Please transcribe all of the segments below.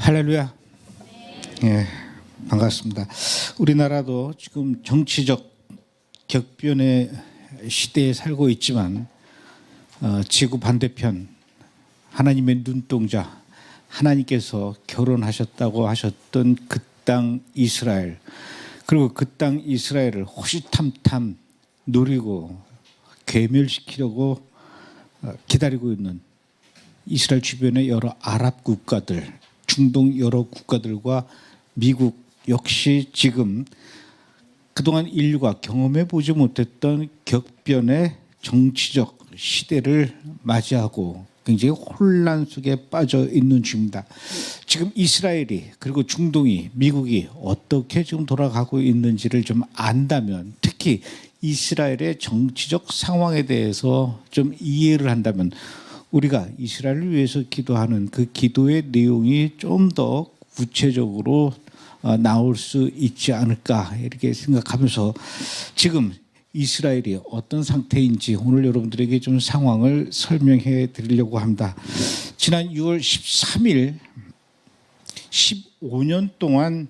할렐루야. 예, 반갑습니다. 우리나라도 지금 정치적 격변의 시대에 살고 있지만 지구 반대편 하나님의 눈동자, 하나님께서 결혼하셨다고 하셨던 그 땅 이스라엘, 그리고 그 땅 이스라엘을 호시탐탐 노리고 괴멸시키려고 기다리고 있는 이스라엘 주변의 여러 아랍 국가들, 중동 여러 국가들과 미국 역시 지금 그동안 인류가 경험해 보지 못했던 격변의 정치적 시대를 맞이하고 굉장히 혼란 속에 빠져 있는 중입니다. 지금 이스라엘이 그리고 중동이 미국이 어떻게 지금 돌아가고 있는지를 좀 안다면, 특히 이스라엘의 정치적 상황에 대해서 좀 이해를 한다면 우리가 이스라엘을 위해서 기도하는 그 기도의 내용이 좀 더 구체적으로 나올 수 있지 않을까 이렇게 생각하면서 지금 이스라엘이 어떤 상태인지 오늘 여러분들에게 좀 상황을 설명해 드리려고 합니다. 지난 6월 13일 15년 동안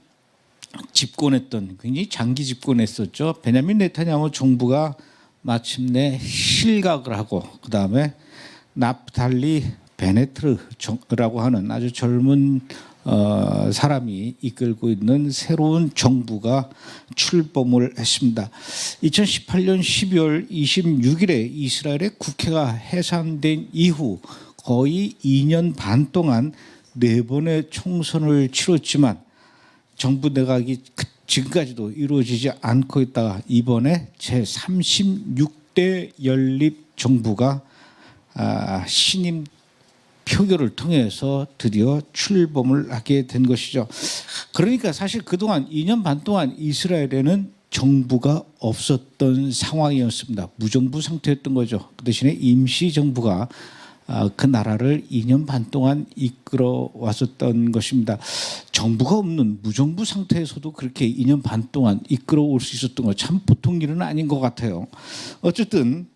집권했던, 굉장히 장기 집권했었죠. 베냐민 네타냐후 정부가 마침내 실각을 하고 그 다음에 나프탈리 베네트라고 하는 아주 젊은 사람이 이끌고 있는 새로운 정부가 출범을 했습니다. 2018년 12월 26일에 이스라엘의 국회가 해산된 이후 거의 2년 반 동안 4번의 총선을 치렀지만 정부 내각이 지금까지도 이루어지지 않고 있다가 이번에 제36대 연립정부가 신임 표결을 통해서 드디어 출범을 하게 된 것이죠. 그러니까 사실 그동안 2년 반 동안 이스라엘에는 정부가 없었던 상황이었습니다. 무정부 상태였던 거죠. 그 대신에 임시정부가 그 나라를 2년 반 동안 이끌어 왔었던 것입니다. 정부가 없는 무정부 상태에서도 그렇게 2년 반 동안 이끌어 올 수 있었던 거 참 보통 일은 아닌 것 같아요. 어쨌든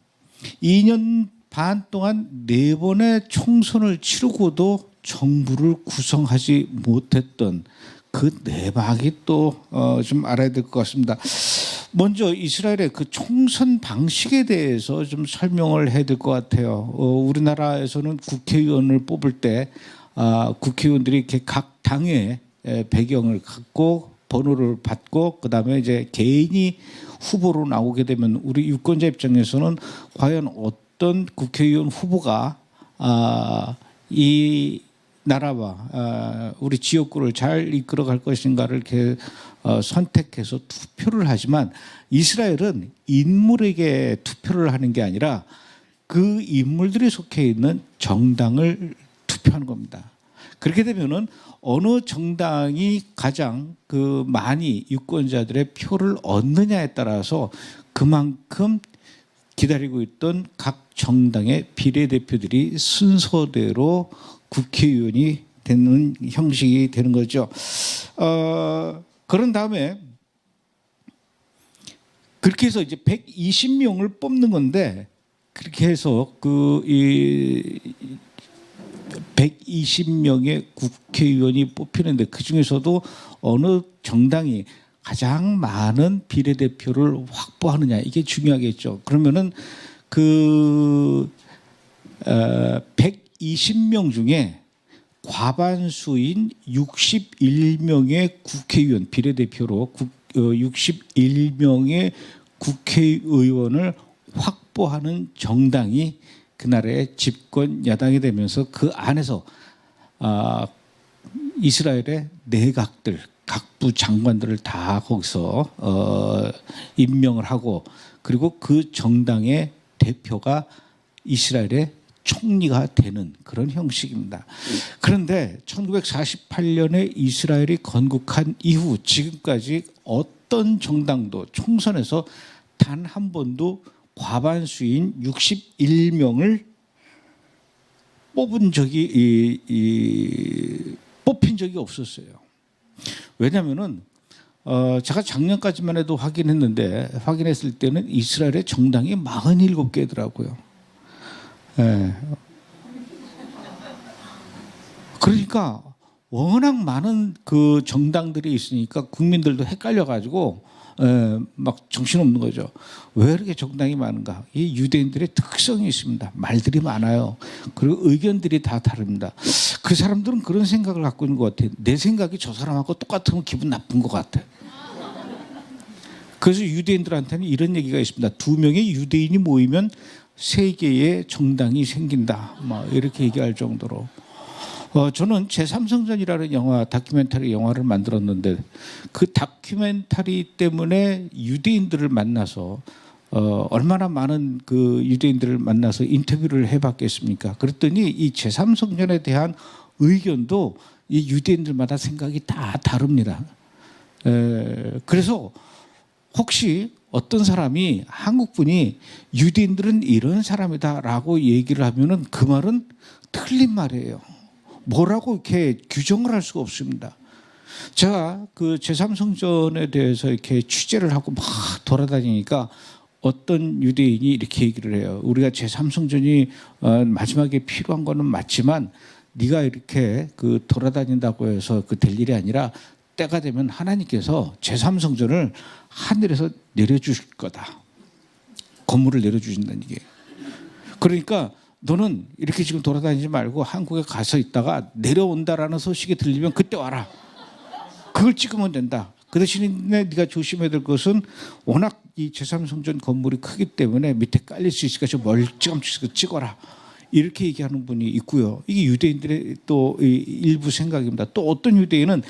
2년 반 동안 4번의 총선을 치르고도 정부를 구성하지 못했던 그 내막이 또 좀 알아야 될 것 같습니다. 먼저 이스라엘의 그 총선 방식에 대해서 좀 설명을 해야 될 것 같아요. 우리나라에서는 국회의원을 뽑을 때 국회의원들이 이렇게 각 당의 배경을 갖고 번호를 받고 그 다음에 이제 개인이 후보로 나오게 되면 우리 유권자 입장에서는 과연 어떤 국회의원 후보가 이 나라와 우리 지역구를 잘 이끌어갈 것인가를 이렇게 선택해서 투표를 하지만 이스라엘은 인물에게 투표를 하는 게 아니라 그 인물들이 속해 있는 정당을 투표하는 겁니다. 그렇게 되면은 어느 정당이 가장 그 많이 유권자들의 표를 얻느냐에 따라서 그만큼 기다리고 있던 각 정당의 비례대표들이 순서대로 국회의원이 되는 형식이 되는 거죠. 그런 다음에 그렇게 해서 이제 120명을 뽑는 건데 그렇게 해서 이 120명의 국회의원이 뽑히는데 그 중에서도 어느 정당이 가장 많은 비례대표를 확보하느냐 이게 중요하겠죠. 그러면은 그 120명 중에 과반수인 61명의 국회의원 비례대표로 61명의 국회의원을 확보하는 정당이 그날의 집권 야당이 되면서 그 안에서 이스라엘의 내각들 각부 장관들을 다 거기서 임명을 하고 그리고 그 정당의 대표가 이스라엘의 총리가 되는 그런 형식입니다. 그런데 1948년에 이스라엘이 건국한 이후 지금까지 어떤 정당도 총선에서 단 한 번도 과반수인 61명을 뽑힌 적이 없었어요. 왜냐하면은 제가 작년까지만 해도 확인했을 때는 이스라엘의 정당이 47개더라고요. 예. 그러니까 워낙 많은 그 정당들이 있으니까 국민들도 헷갈려가지고 막 정신없는 거죠. 왜 이렇게 정당이 많은가? 이 유대인들의 특성이 있습니다. 말들이 많아요. 그리고 의견들이 다 다릅니다. 그 사람들은 그런 생각을 갖고 있는 것 같아요. 내 생각이 저 사람하고 똑같으면 기분 나쁜 것 같아. 그래서 유대인들한테는 이런 얘기가 있습니다. 2명의 유대인이 모이면 3개의 정당이 생긴다. 뭐 이렇게 얘기할 정도로. 저는 제3성전이라는 영화, 다큐멘터리 영화를 만들었는데 그 다큐멘터리 때문에 유대인들을 만나서 얼마나 많은 그 유대인들을 만나서 인터뷰를 해봤겠습니까? 그랬더니 이 제3성전에 대한 의견도 이 유대인들마다 생각이 다 다릅니다. 그래서 혹시 어떤 사람이 한국분이 유대인들은 이런 사람이다라고 얘기를 하면은 그 말은 틀린 말이에요. 뭐라고 이렇게 규정을 할 수가 없습니다. 제가 그 제3성전에 대해서 이렇게 취재를 하고 막 돌아다니니까 어떤 유대인이 이렇게 얘기를 해요. 우리가 제3성전이 마지막에 필요한 거는 맞지만 네가 이렇게 그 돌아다닌다고 해서 그 될 일이 아니라 때가 되면 하나님께서 제3성전을 하늘에서 내려주실 거다. 건물을 내려주신다는 얘기예요. 그러니까 너는 이렇게 지금 돌아다니지 말고 한국에 가서 있다가 내려온다라는 소식이 들리면 그때 와라. 그걸 찍으면 된다. 그 대신에 네가 조심해야 될 것은 워낙 이 제3성전 건물이 크기 때문에 밑에 깔릴 수 있으니까 좀 멀찌감치 찍어라. 이렇게 얘기하는 분이 있고요. 이게 유대인들의 또 일부 생각입니다. 또 어떤 유대인은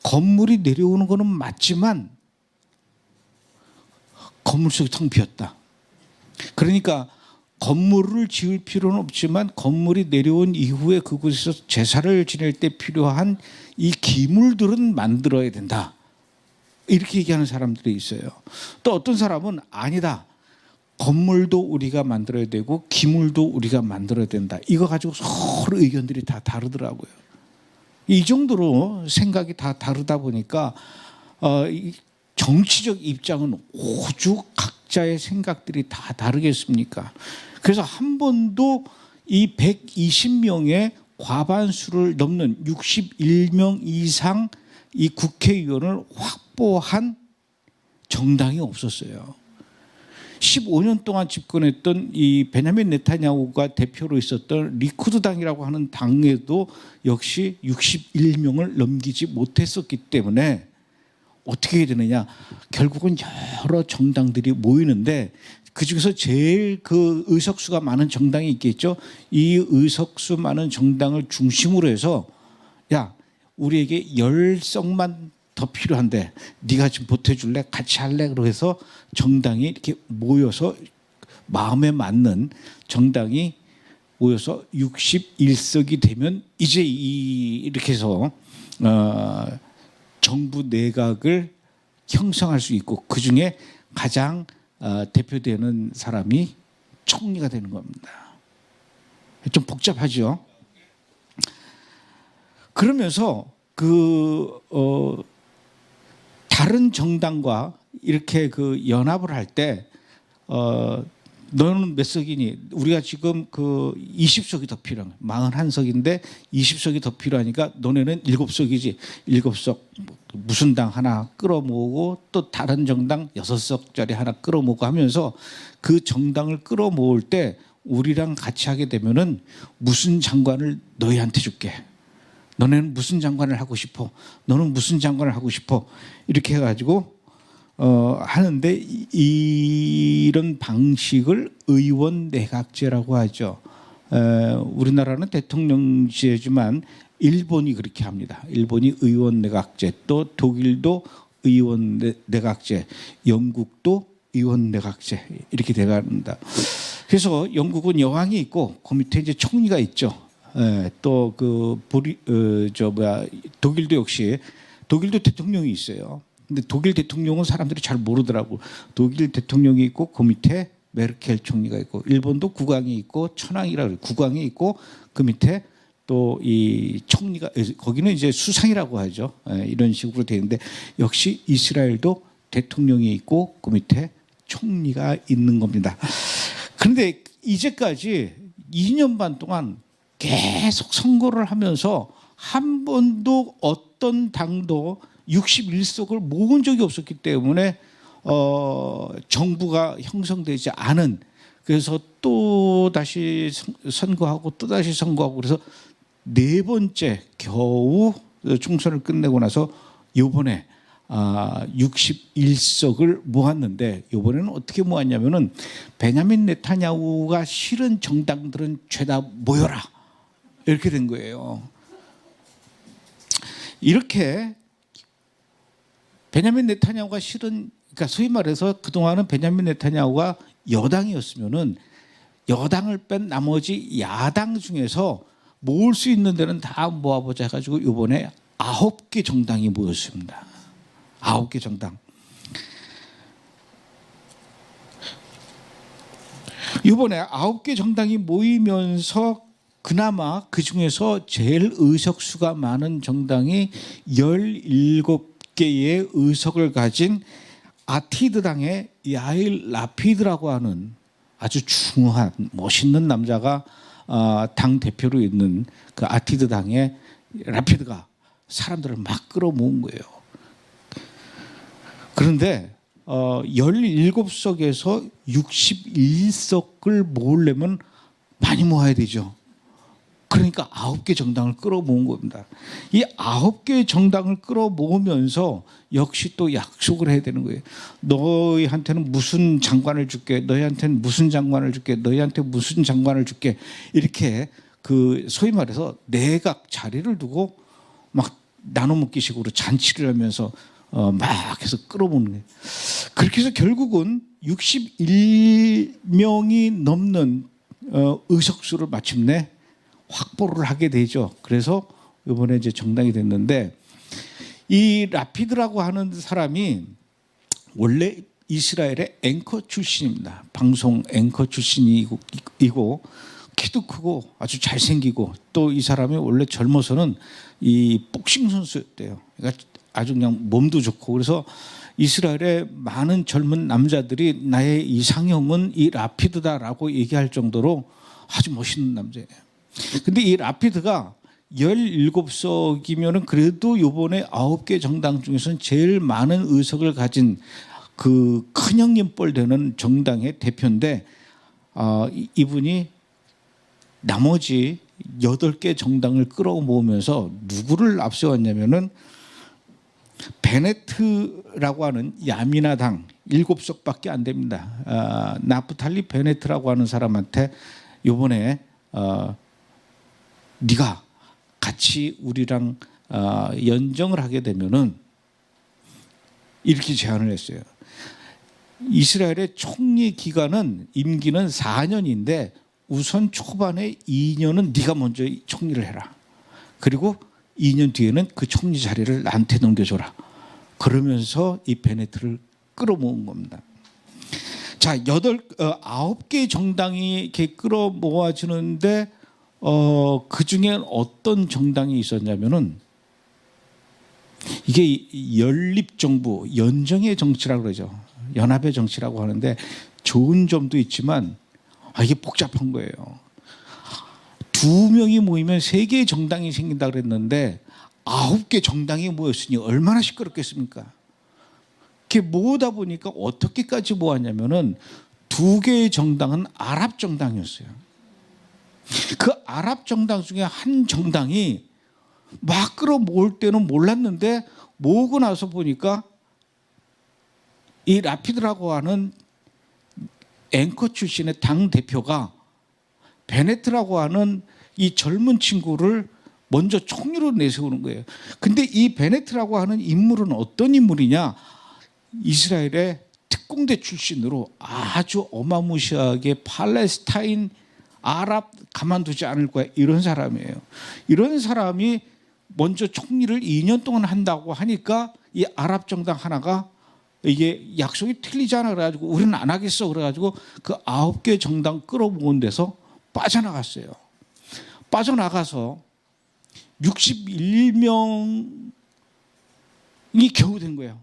건물이 내려오는 거는 맞지만 건물 속이 텅 비었다. 그러니까 건물을 지을 필요는 없지만 건물이 내려온 이후에 그곳에서 제사를 지낼 때 필요한 이 기물들은 만들어야 된다. 이렇게 얘기하는 사람들이 있어요. 또 어떤 사람은 아니다. 건물도 우리가 만들어야 되고 기물도 우리가 만들어야 된다. 이거 가지고 서로 의견들이 다 다르더라고요. 이 정도로 생각이 다 다르다 보니까 정치적 입장은 오죽 각자의 생각들이 다 다르겠습니까? 그래서 한 번도 이 120명의 과반수를 넘는 61명 이상 이 국회의원을 확보한 정당이 없었어요. 15년 동안 집권했던 이 베냐민 네타냐후가 대표로 있었던 리쿠드당이라고 하는 당에도 역시 61명을 넘기지 못했었기 때문에 어떻게 해야 되느냐. 결국은 여러 정당들이 모이는데 그중에서 제일 그 의석수가 많은 정당이 있겠죠. 이 의석수 많은 정당을 중심으로 해서 야 우리에게 10석만 더 필요한데 네가 좀 보태줄래? 같이 할래? 그래서 정당이 이렇게 모여서 마음에 맞는 정당이 모여서 61석이 되면 이제 이렇게 해서 정부 내각을 형성할 수 있고 그중에 가장 대표되는 사람이 총리가 되는 겁니다. 좀 복잡하죠. 그러면서 다른 정당과 이렇게 그 연합을 할 때 너는 몇 석이니? 우리가 지금 그 20석이 더 필요한 거야. 41석인데 20석이 더 필요하니까 너네는 7석이지. 7석 무슨 당 하나 끌어모으고 또 다른 정당 6석짜리 하나 끌어모으고 하면서 그 정당을 끌어모을 때 우리랑 같이 하게 되면은 무슨 장관을 너희한테 줄게. 너네는 무슨 장관을 하고 싶어? 너는 무슨 장관을 하고 싶어? 이렇게 해가지고 하는데 이런 방식을 의원 내각제라고 하죠. 우리나라는 대통령제지만 일본이 그렇게 합니다. 일본이 의원 내각제, 또 독일도 의원 내각제, 영국도 의원 내각제 이렇게 돼갑니다. 그래서 영국은 여왕이 있고 그 밑에 이제 총리가 있죠. 또 독일도 역시 독일도 대통령이 있어요. 근데 독일 대통령은 사람들이 잘 모르더라고. 독일 대통령이 있고 그 밑에 메르켈 총리가 있고 일본도 국왕이 있고 천황이라고 그래요. 국왕이 있고 그 밑에 또 이 총리가 거기는 이제 수상이라고 하죠. 이런 식으로 되어 있는데 역시 이스라엘도 대통령이 있고 그 밑에 총리가 있는 겁니다. 그런데 이제까지 2년 반 동안 계속 선거를 하면서 한 번도 어떤 당도 61석을 모은 적이 없었기 때문에 정부가 형성되지 않은, 그래서 또 다시 선거하고 또 다시 선거하고, 그래서 네 번째 겨우 총선을 끝내고 나서 이번에 61석을 모았는데, 이번에는 어떻게 모았냐면은 베냐민 네타냐후가 싫은 정당들은 죄다 모여라, 이렇게 된 거예요. 이렇게 베냐민 네타냐후가 싫은, 그러니까 소위 말해서 그동안은 베냐민 네타냐후가 여당이었으면은 여당을 뺀 나머지 야당 중에서 모을 수 있는 데는 다 모아보자 해가지고 이번에 9개 정당이 모였습니다. 9개 정당. 이번에 9개 정당이 모이면서 그나마 그 중에서 제일 의석수가 많은 정당이 17개의 의석을 가진 아티드당의 야일 라피드라고 하는 아주 중후한 멋있는 남자가 당 대표로 있는 그 아티드당의 라피드가 사람들을 막 끌어모은 거예요. 그런데 17석에서 61석을 모으려면 많이 모아야 되죠. 그러니까 9개 정당을 끌어모은 겁니다. 이 9개 정당을 끌어모으면서 역시 또 약속을 해야 되는 거예요. 너희한테는 무슨 장관을 줄게, 너희한테는 무슨 장관을 줄게, 너희한테 무슨 장관을 줄게, 이렇게 그 소위 말해서 내각 자리를 두고 막 나눠먹기식으로 잔치를 하면서 막 해서 끌어모으는 거예요. 그렇게 해서 결국은 61명이 넘는 의석수를 마침내 확보를 하게 되죠. 그래서 이번에 이제 정당이 됐는데, 이 라피드라고 하는 사람이 원래 이스라엘의 앵커 출신입니다. 방송 앵커 출신이고 키도 크고 아주 잘생기고, 또 이 사람이 원래 젊어서는 이 복싱 선수였대요. 그러니까 아주 그냥 몸도 좋고, 그래서 이스라엘의 많은 젊은 남자들이 나의 이상형은 이 라피드다라고 얘기할 정도로 아주 멋있는 남자예요. 근데 이 라피드가 17석이면은 그래도 요번에 9개 정당 중에서는 제일 많은 의석을 가진 그 큰형님 뻘 되는 정당의 대표인데, 이분이 나머지 8개 정당을 끌어모으면서 누구를 앞세웠냐면은 베네트라고 하는 야미나당 7석밖에 안 됩니다. 나프탈리 베네트라고 하는 사람한테 요번에 네가 같이 우리랑 연정을 하게 되면은 이렇게 제안을 했어요. 이스라엘의 총리 기간은 임기는 4년인데 우선 초반에 2년은 네가 먼저 총리를 해라. 그리고 2년 뒤에는 그 총리 자리를 나한테 넘겨줘라. 그러면서 이 베네트를 끌어모은 겁니다. 자, 9개 정당이 이렇게 끌어모아지는데 그 중에 어떤 정당이 있었냐면은 이게 연립정부, 연정의 정치라고 그러죠. 연합의 정치라고 하는데 좋은 점도 있지만 이게 복잡한 거예요. 2명이 모이면 3개의 정당이 생긴다 그랬는데 9개 정당이 모였으니 얼마나 시끄럽겠습니까? 이렇게 모으다 보니까 어떻게까지 모았냐면은 2개의 정당은 아랍 정당이었어요. 그 아랍 정당 중에 한 정당이 막 끌어모을 때는 몰랐는데 모으고 나서 보니까 이 라피드라고 하는 앵커 출신의 당 대표가 베네트라고 하는 이 젊은 친구를 먼저 총리로 내세우는 거예요. 근데 이 베네트라고 하는 인물은 어떤 인물이냐? 이스라엘의 특공대 출신으로 아주 어마무시하게 팔레스타인 아랍 가만두지 않을 거야, 이런 사람이에요. 이런 사람이 먼저 총리를 2년 동안 한다고 하니까 이 아랍 정당 하나가 이게 약속이 틀리잖아 그래가지고 우리는 안 하겠어 그래가지고 그 9개 정당 끌어모은 데서 빠져나갔어요. 빠져나가서 61명이 겨우 된 거예요.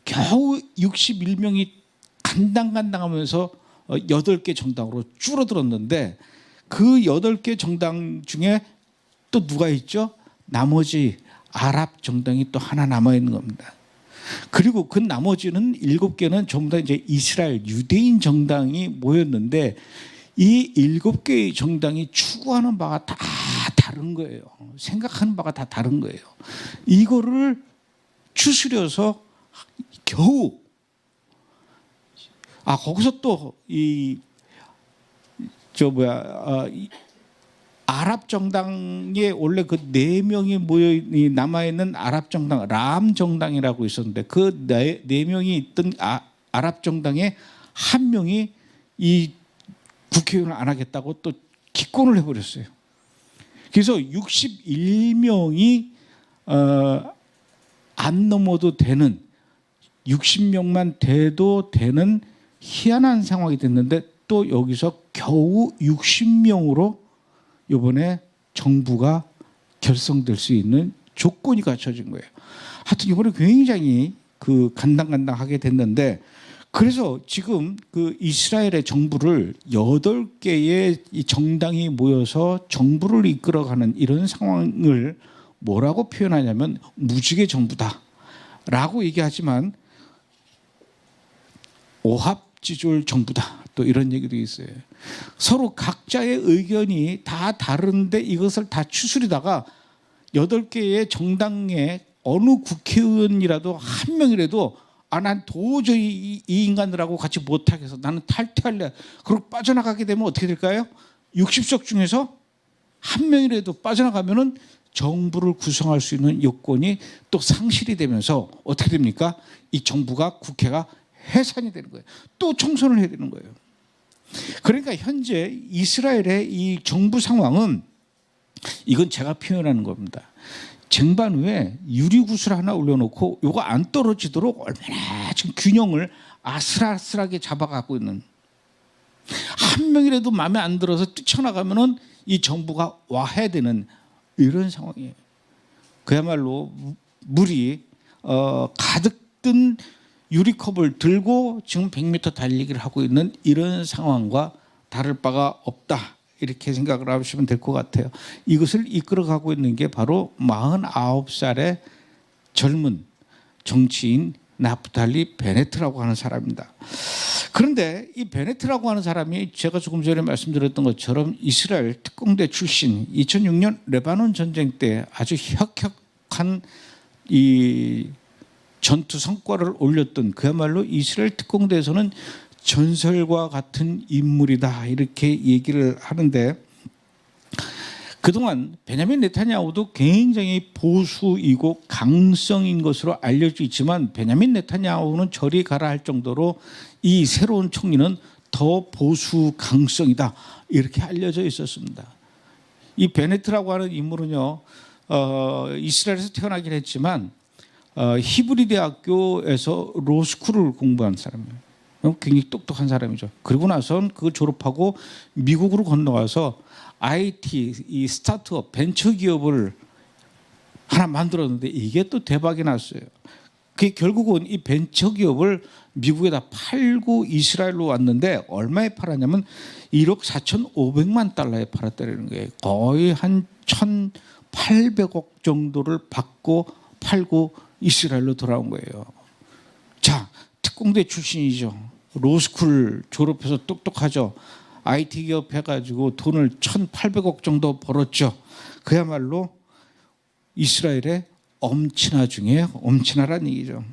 겨우 61명이 간당간당하면서 8개 정당으로 줄어들었는데, 그 8개 정당 중에 또 누가 있죠? 나머지 아랍 정당이 또 하나 남아 있는 겁니다. 그리고 그 나머지는 7개는 전부 다 이제 이스라엘 유대인 정당이 모였는데 이 7개의 정당이 추구하는 바가 다 다른 거예요. 생각하는 바가 다 다른 거예요. 이거를 추스려서 겨우 거기서 또 아랍 정당에 원래 그 4명이 모여 남아 있는 아랍 정당 람 정당이라고 있었는데 그 4명이 있던 아랍 정당에 한 명이 이 국회의원을 안 하겠다고 또 기권을 해버렸어요. 그래서 61명이 안 넘어도 되는 60명만 돼도 되는 희한한 상황이 됐는데 또 여기서 겨우 60명으로 이번에 정부가 결성될 수 있는 조건이 갖춰진 거예요. 하여튼 이번에 굉장히 간당간당하게 됐는데 그래서 지금 그 이스라엘의 정부를 8개의 이 정당이 모여서 정부를 이끌어가는 이런 상황을 뭐라고 표현하냐면 무지개 정부다라고 얘기하지만 오합지졸 정부다. 또 이런 얘기도 있어요. 서로 각자의 의견이 다 다른데 이것을 다 추스리다가 8개의 정당의 어느 국회의원이라도 한 명이라도 난 도저히 이 인간들하고 같이 못하겠어. 나는 탈퇴할래. 그리고 빠져나가게 되면 어떻게 될까요? 60석 중에서 한 명이라도 빠져나가면은 정부를 구성할 수 있는 요건이 또 상실이 되면서 어떻게 됩니까? 이 정부가 국회가 해산이 되는 거예요. 또 총선을 해야 되는 거예요. 그러니까 현재 이스라엘의 이 정부 상황은 이건 제가 표현하는 겁니다. 쟁반 위에 유리구슬 하나 올려놓고 이거 안 떨어지도록 얼마나 지금 균형을 아슬아슬하게 잡아가고 있는 한 명이라도 마음에 안 들어서 뛰쳐나가면은 이 정부가 와야 되는 이런 상황이에요. 그야말로 물이 가득 든 유리컵을 들고 지금 100m 달리기를 하고 있는 이런 상황과 다를 바가 없다. 이렇게 생각을 하시면 될 것 같아요. 이것을 이끌어가고 있는 게 바로 49살의 젊은 정치인 나프탈리 베네트라고 하는 사람입니다. 그런데 이 베네트라고 하는 사람이 제가 조금 전에 말씀드렸던 것처럼 이스라엘 특공대 출신 2006년 레바논 전쟁 때 아주 혁혁한 이 전투 성과를 올렸던 그야말로 이스라엘 특공대에서는 전설과 같은 인물이다 이렇게 얘기를 하는데 그동안 베냐민 네타냐후도 굉장히 보수이고 강성인 것으로 알려져 있지만 베냐민 네타냐후는 저리 가라 할 정도로 이 새로운 총리는 더 보수 강성이다 이렇게 알려져 있었습니다. 이 베네트라고 하는 인물은요 이스라엘에서 태어나긴 했지만 히브리 대학교에서 로스쿨을 공부한 사람이에요. 굉장히 똑똑한 사람이죠. 그러고 나선 그걸 졸업하고 미국으로 건너가서 IT, 이 스타트업, 벤처 기업을 하나 만들었는데 이게 또 대박이 났어요. 그게 결국은 이 벤처 기업을 미국에다 팔고 이스라엘로 왔는데 얼마에 팔았냐면 1억 4,500만 달러에 팔았다는 거예요. 거의 한 1,800억 정도를 받고 팔고 이스라엘로 돌아온 거예요. 자, 특공대 출신이죠. 로스쿨 졸업해서 똑똑하죠. IT 기업 해가지고 돈을 1,800억 정도 벌었죠. 그야말로 이스라엘의 엄친아 중에 엄친아란 얘기죠.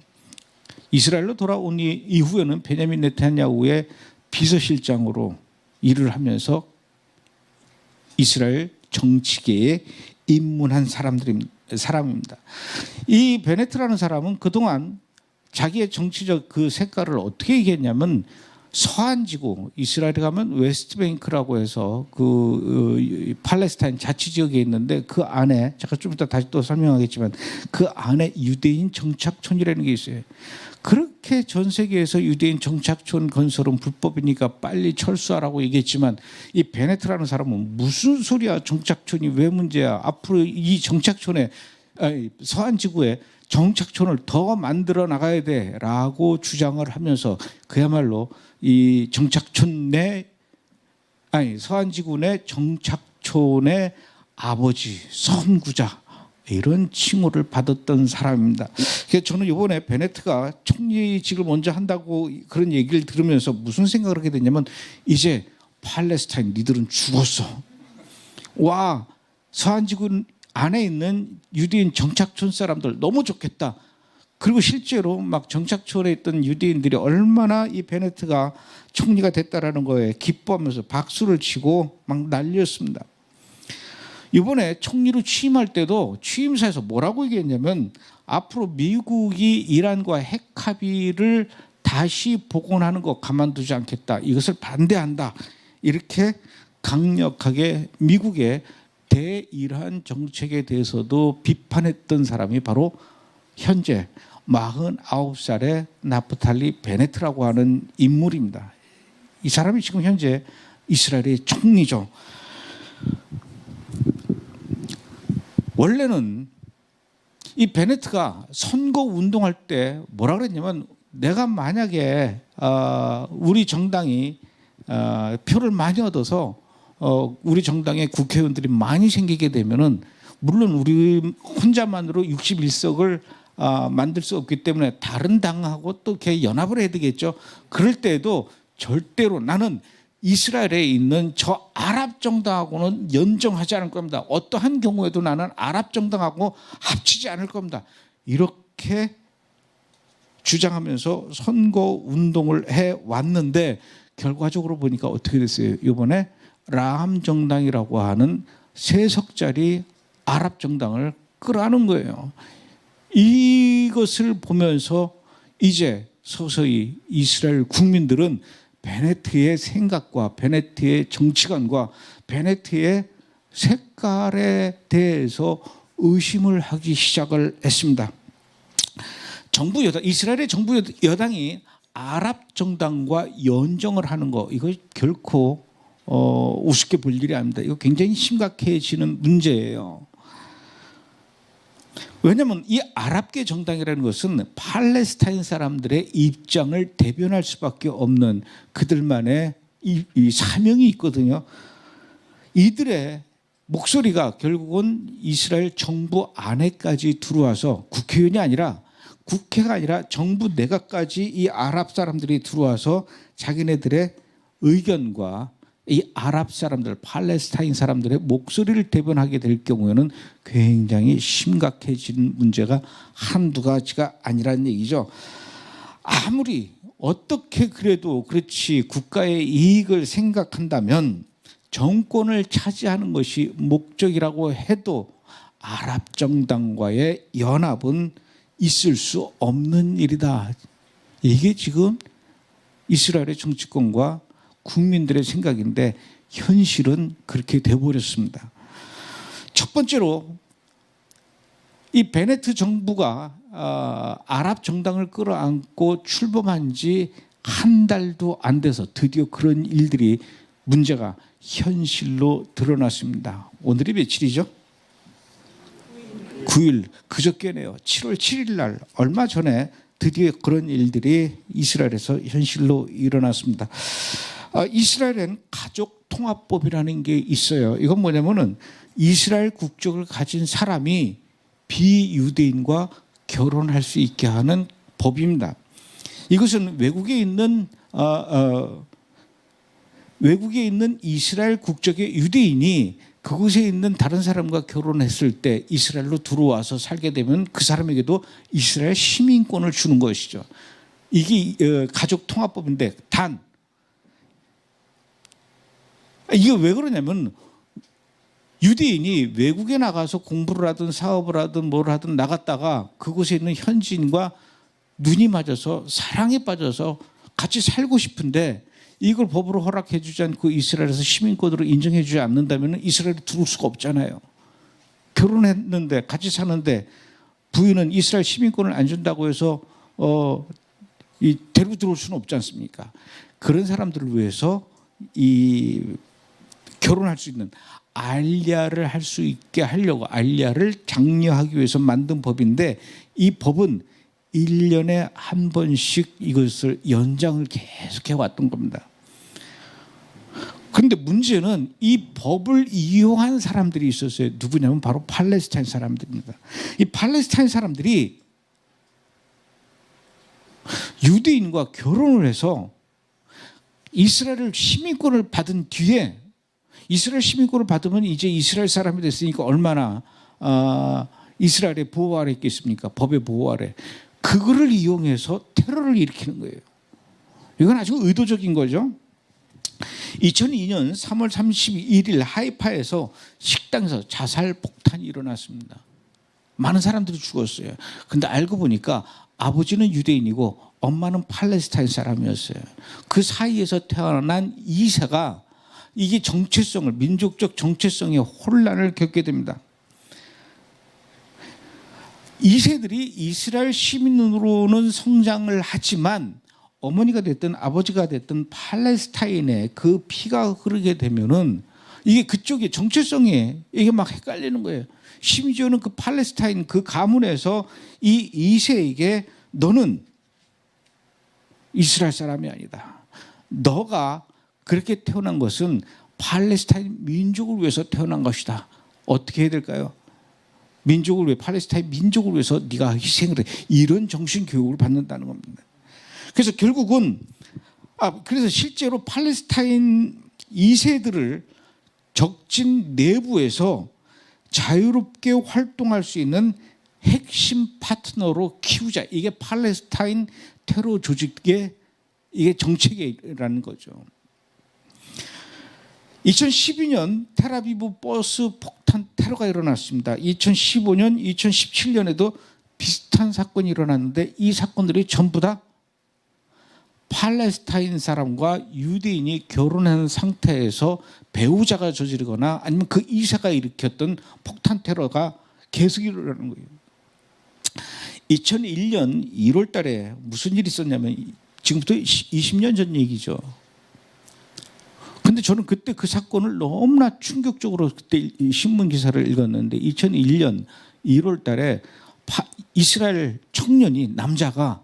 이스라엘로 돌아온 이후에는 베냐민 네타냐후의 비서실장으로 일을 하면서 이스라엘 정치계에 입문한 사람입니다. 이 베네트라는 사람은 그동안 자기의 정치적 그 색깔을 어떻게 얘기했냐면 서한지구 이스라엘에 가면 웨스트뱅크라고 해서 그 팔레스타인 자치지역에 있는데 그 안에 제가 좀 이따 다시 또 설명하겠지만 그 안에 유대인 정착촌이라는 게 있어요. 그렇게 전 세계에서 유대인 정착촌 건설은 불법이니까 빨리 철수하라고 얘기했지만 이 베네트라는 사람은 무슨 소리야 정착촌이 왜 문제야 앞으로 이 정착촌에 서한지구에 정착촌을 더 만들어 나가야 돼라고 주장을 하면서 그야말로 이 정착촌 내 서한지구 내 정착촌의 아버지, 선구자 이런 칭호를 받았던 사람입니다. 그래서 저는 이번에 베네트가 총리직을 먼저 한다고 그런 얘기를 들으면서 무슨 생각을 하게 됐냐면 이제 팔레스타인 니들은 죽었어. 와, 서한지구 안에 있는 유대인 정착촌 사람들 너무 좋겠다. 그리고 실제로 막 정착촌에 있던 유대인들이 얼마나 이 베네트가 총리가 됐다라는 거에 기뻐하면서 박수를 치고 막 난리였습니다. 이번에 총리로 취임할 때도 취임사에서 뭐라고 얘기했냐면 앞으로 미국이 이란과 핵 합의를 다시 복원하는 거 가만두지 않겠다. 이것을 반대한다. 이렇게 강력하게 미국의 대이란 정책에 대해서도 비판했던 사람이 바로 현재 49살의 나프탈리 베네트라고 하는 인물입니다. 이 사람이 지금 현재 이스라엘의 총리죠. 원래는 이 베네트가 선거 운동할 때 뭐라 그랬냐면 내가 만약에 우리 정당이 표를 많이 얻어서 우리 정당의 국회의원들이 많이 생기게 되면은 물론 우리 혼자만으로 61석을 만들 수 없기 때문에 다른 당하고 또 이렇게 연합을 해야 되겠죠. 그럴 때에도 절대로 나는 이스라엘에 있는 저 아랍 정당하고는 연정하지 않을 겁니다. 어떠한 경우에도 나는 아랍 정당하고 합치지 않을 겁니다. 이렇게 주장하면서 선거 운동을 해왔는데 결과적으로 보니까 어떻게 됐어요? 이번에 라함 정당이라고 하는 3석짜리 아랍 정당을 끌어안은 거예요. 이것을 보면서 이제 서서히 이스라엘 국민들은 베네트의 생각과 베네트의 정치관과 베네트의 색깔에 대해서 의심을 하기 시작을 했습니다. 이스라엘의 정부 여당이 아랍 정당과 연정을 하는 거 이거 결코 우습게 볼 일이 아닙니다. 이거 굉장히 심각해지는 문제예요. 왜냐하면 이 아랍계 정당이라는 것은 팔레스타인 사람들의 입장을 대변할 수밖에 없는 그들만의 이 사명이 있거든요. 이들의 목소리가 결국은 이스라엘 정부 안에까지 들어와서 국회의원이 아니라 국회가 아니라 정부 내각까지 이 아랍 사람들이 들어와서 자기네들의 의견과 이 아랍 사람들, 팔레스타인 사람들의 목소리를 대변하게 될 경우에는 굉장히 심각해지는 문제가 한두 가지가 아니라는 얘기죠. 아무리 어떻게 그래도 그렇지 국가의 이익을 생각한다면 정권을 차지하는 것이 목적이라고 해도 아랍 정당과의 연합은 있을 수 없는 일이다. 이게 지금 이스라엘의 정치권과 국민들의 생각인데 현실은 그렇게 돼버렸습니다. 첫 번째로 이 베네트 정부가 아랍 정당을 끌어안고 출범한 지 한 달도 안 돼서 드디어 그런 일들이 문제가 현실로 드러났습니다. 오늘이 며칠이죠? 9일 그저께네요. 7월 7일 날 얼마 전에 드디어 그런 일들이 이스라엘에서 현실로 일어났습니다. 이스라엘엔 가족통합법이라는 게 있어요. 이건 뭐냐면은 이스라엘 국적을 가진 사람이 비유대인과 결혼할 수 있게 하는 법입니다. 이것은 외국에 있는 이스라엘 국적의 유대인이 그곳에 있는 다른 사람과 결혼했을 때 이스라엘로 들어와서 살게 되면 그 사람에게도 이스라엘 시민권을 주는 것이죠. 이게 가족통합법인데 단 이게 왜 그러냐면 유대인이 외국에 나가서 공부를 하든 사업을 하든 뭘 하든 나갔다가 그곳에 있는 현지인과 눈이 맞아서 사랑에 빠져서 같이 살고 싶은데 이걸 법으로 허락해 주지 않고 이스라엘에서 시민권으로 인정해 주지 않는다면 이스라엘에 들어올 수가 없잖아요. 결혼했는데 같이 사는데 부인은 이스라엘 시민권을 안 준다고 해서 데리고 들어올 수는 없지 않습니까? 그런 사람들을 위해서 결혼할 수 있는 알리아를 할 수 있게 하려고 알리아를 장려하기 위해서 만든 법인데 이 법은 1년에 한 번씩 이것을 연장을 계속해 왔던 겁니다. 그런데 문제는 이 법을 이용한 사람들이 있었어요. 누구냐면 바로 팔레스타인 사람들입니다. 이 팔레스타인 사람들이 유대인과 결혼을 해서 이스라엘 시민권을 받은 뒤에, 이스라엘 시민권을 받으면 이제 이스라엘 사람이 됐으니까 얼마나 이스라엘의 보호 아래 있겠습니까? 법의 보호 아래. 그거를 이용해서 테러를 일으키는 거예요. 이건 아주 의도적인 거죠. 2002년 3월 31일 하이파에서 식당에서 자살 폭탄이 일어났습니다. 많은 사람들이 죽었어요. 근데 알고 보니까 아버지는 유대인이고 엄마는 팔레스타인 사람이었어요. 그 사이에서 태어난 이세가 이게 정체성을, 민족적 정체성의 혼란을 겪게 됩니다. 이세들이 이스라엘 시민으로는 성장을 하지만 어머니가 됐든 아버지가 됐든 팔레스타인에 그 피가 흐르게 되면은 이게 그쪽의 정체성에 이게 막 헷갈리는 거예요. 심지어는 그 팔레스타인 그 가문에서 이 이세에게 너는 이스라엘 사람이 아니다. 너가 그렇게 태어난 것은 팔레스타인 민족을 위해서 태어난 것이다. 어떻게 해야 될까요? 민족을 위해, 팔레스타인 민족을 위해서 네가 희생을 해. 이런 정신 교육을 받는다는 겁니다. 그래서 결국은 그래서 실제로 팔레스타인 2세들을 적진 내부에서 자유롭게 활동할 수 있는 핵심 파트너로 키우자. 이게 팔레스타인 테러 조직의 이게 정책이라는 거죠. 2012년 텔아비브 버스 폭탄 테러가 일어났습니다. 2015년, 2017년에도 비슷한 사건이 일어났는데 이 사건들이 전부 다 팔레스타인 사람과 유대인이 결혼한 상태에서 배우자가 저지르거나 아니면 그 이세가 일으켰던 폭탄 테러가 계속 일어나는 거예요. 2001년 1월 달에 무슨 일이 있었냐면 지금부터 20년 전 얘기죠. 근데 저는 그때 그 사건을 너무나 충격적으로 그때 신문 기사를 읽었는데 2001년 1월 달에 이스라엘 청년이 남자가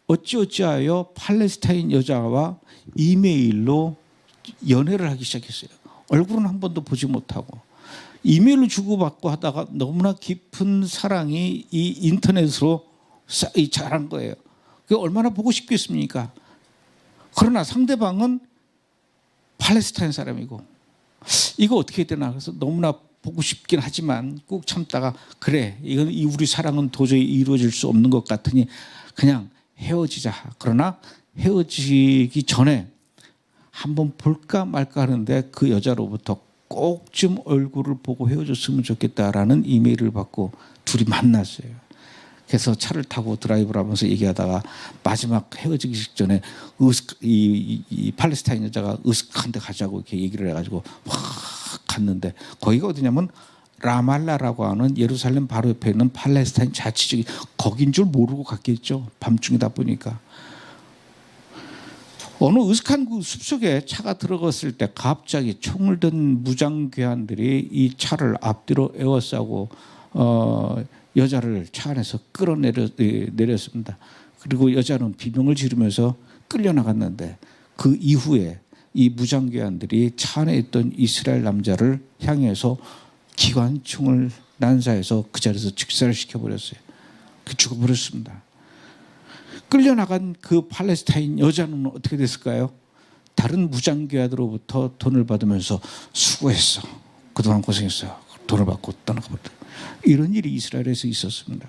어찌어찌하여 팔레스타인 여자와 이메일로 연애를 하기 시작했어요. 얼굴은 한 번도 보지 못하고 이메일로 주고받고 하다가 너무나 깊은 사랑이 이 인터넷으로 자란 거예요. 그게 얼마나 보고 싶겠습니까? 그러나 상대방은 팔레스타인 사람이고 이거 어떻게 해야 되나 그래서 너무나 보고 싶긴 하지만 꾹 참다가 그래 이건 우리 사랑은 도저히 이루어질 수 없는 것 같으니 그냥 헤어지자. 그러나 헤어지기 전에 한번 볼까 말까 하는데 그 여자로부터 꼭 좀 얼굴을 보고 헤어졌으면 좋겠다라는 이메일을 받고 둘이 만났어요. 그래서 차를 타고 드라이브를 하면서 얘기하다가 마지막 헤어지기 직전에 이 팔레스타인 여자가 으슥한 데 가자고 이렇게 얘기를 해가지고 확 갔는데 거기가 어디냐면 라말라라고 하는 예루살렘 바로 옆에 있는 팔레스타인 자치적인 거긴 줄 모르고 갔겠죠. 밤중이다 보니까. 어느 으슥한 그 숲속에 차가 들어갔을 때 갑자기 총을 든 무장괴한들이 이 차를 앞뒤로 에워싸고 여자를 차 안에서 끌어내렸습니다. 그리고 여자는 비명을 지르면서 끌려나갔는데 그 이후에 이 무장괴한들이 차 안에 있던 이스라엘 남자를 향해서 기관총을 난사해서 그 자리에서 즉사를 시켜버렸어요. 죽어버렸습니다. 끌려나간 그 팔레스타인 여자는 어떻게 됐을까요? 다른 무장괴한으로부터 돈을 받으면서 수고했어. 그동안 고생했어. 돈을 받고 떠나가버렸다. 이런 일이 이스라엘에서 있었습니다.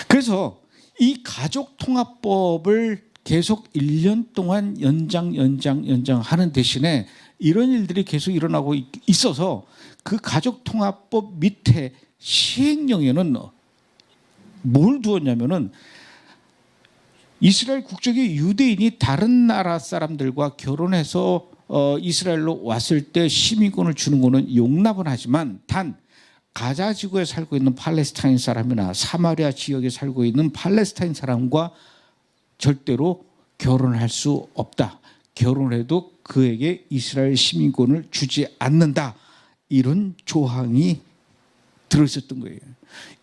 그래서 이 가족통합법을 계속 1년 동안 연장하는 대신에 이런 일들이 계속 일어나고 있어서 그 가족통합법 밑에 시행령에는 뭘 두었냐면은 이스라엘 국적의 유대인이 다른 나라 사람들과 결혼해서 이스라엘로 왔을 때 시민권을 주는 것은 용납은 하지만 단 가자 지구에 살고 있는 팔레스타인 사람이나 사마리아 지역에 살고 있는 팔레스타인 사람과 절대로 결혼할 수 없다. 결혼해도 그에게 이스라엘 시민권을 주지 않는다. 이런 조항이 들어있었던 거예요.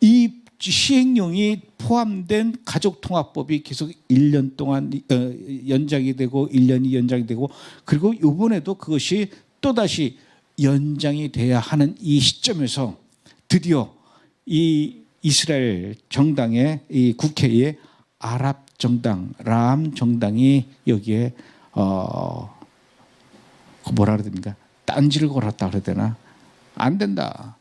이 시행령이 포함된 가족통합법이 계속 1년 동안 연장이 되고 1년이 연장이 되고 그리고 이번에도 그것이 또다시 연장이 돼야 하는 이 시점에서 드디어 이 이스라엘 정당의 이 국회의 아랍 정당, 람 정당이 여기에 뭐라 그래야 됩니까? 딴지를 걸었다 그래야 되나? 안 된다.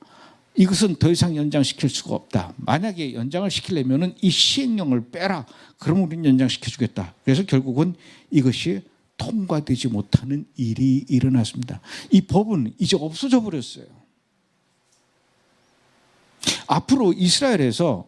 이것은 더 이상 연장시킬 수가 없다. 만약에 연장을 시키려면 이 시행령을 빼라. 그럼 우리는 연장시켜 주겠다. 그래서 결국은 이것이 통과되지 못하는 일이 일어났습니다. 이 법은 이제 없어져 버렸어요. 앞으로 이스라엘에서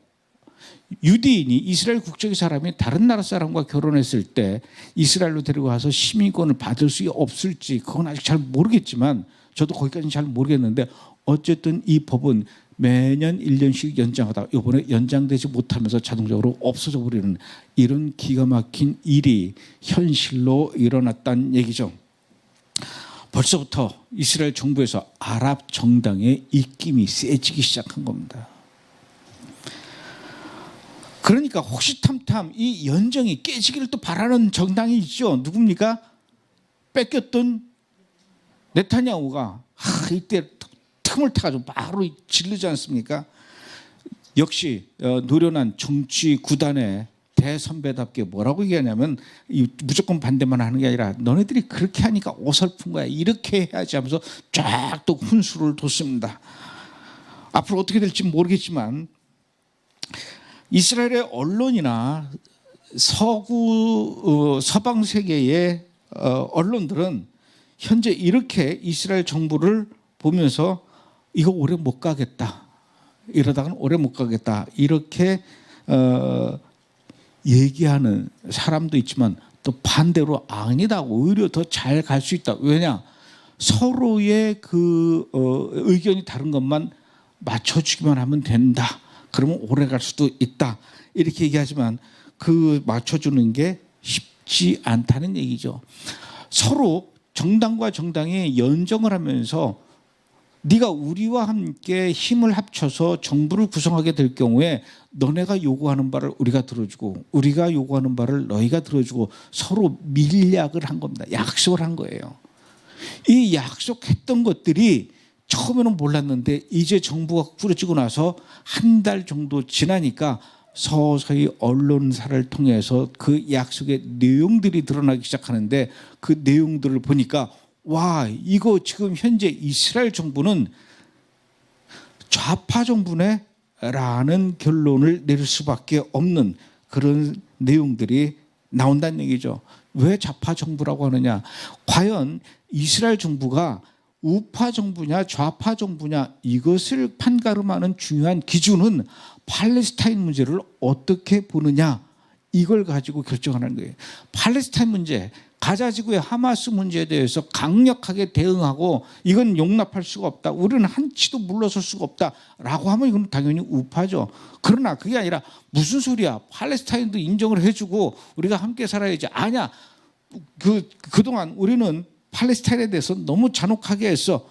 유대인이 이스라엘 국적의 사람이 다른 나라 사람과 결혼했을 때 이스라엘로 데리고 와서 시민권을 받을 수 없을지 그건 아직 잘 모르겠지만 저도 거기까지는 잘 모르겠는데 어쨌든 이 법은 매년 1년씩 연장하다가 이번에 연장되지 못하면서 자동적으로 없어져 버리는 이런 기가 막힌 일이 현실로 일어났다는 얘기죠. 벌써부터 이스라엘 정부에서 아랍 정당의 입김이 세지기 시작한 겁니다. 그러니까 호시탐탐 이 연정이 깨지기를 또 바라는 정당이 있죠. 누굽니까? 뺏겼던 네타냐후가 이때 틈을 타가지고 바로 질르지 않습니까? 역시 노련한 정치 구단의 대선배답게 뭐라고 얘기하냐면 무조건 반대만 하는 게 아니라 너네들이 그렇게 하니까 어설픈 거야. 이렇게 해야지 하면서 쫙 또 훈수를 뒀습니다. 앞으로 어떻게 될지 모르겠지만 이스라엘의 언론이나 서방 세계의 언론들은 현재 이렇게 이스라엘 정부를 보면서 이거 오래 못 가겠다. 이러다가는 오래 못 가겠다. 이렇게 얘기하는 사람도 있지만 또 반대로 아니다. 오히려 더 잘 갈 수 있다. 왜냐? 서로의 그 의견이 다른 것만 맞춰주기만 하면 된다. 그러면 오래 갈 수도 있다. 이렇게 얘기하지만 그 맞춰주는 게 쉽지 않다는 얘기죠. 서로 정당과 정당이 연정을 하면서 네가 우리와 함께 힘을 합쳐서 정부를 구성하게 될 경우에 너네가 요구하는 바를 우리가 들어주고 우리가 요구하는 바를 너희가 들어주고 서로 밀약을 한 겁니다. 약속을 한 거예요. 이 약속했던 것들이 처음에는 몰랐는데 이제 정부가 꾸려지고 나서 한 달 정도 지나니까 서서히 언론사를 통해서 그 약속의 내용들이 드러나기 시작하는데 그 내용들을 보니까 와, 이거 지금 현재 이스라엘 정부는 좌파 정부네? 라는 결론을 내릴 수밖에 없는 그런 내용들이 나온다는 얘기죠. 왜 좌파 정부라고 하느냐? 과연 이스라엘 정부가 우파 정부냐 좌파 정부냐 이것을 판가름하는 중요한 기준은 팔레스타인 문제를 어떻게 보느냐 이걸 가지고 결정하는 거예요. 팔레스타인 문제, 가자 지구의 하마스 문제에 대해서 강력하게 대응하고 이건 용납할 수가 없다. 우리는 한치도 물러설 수가 없다라고 하면 이건 당연히 우파죠. 그러나 그게 아니라 무슨 소리야. 팔레스타인도 인정을 해주고 우리가 함께 살아야지. 아니야. 그동안 우리는 팔레스타인에 대해서 너무 잔혹하게 했어.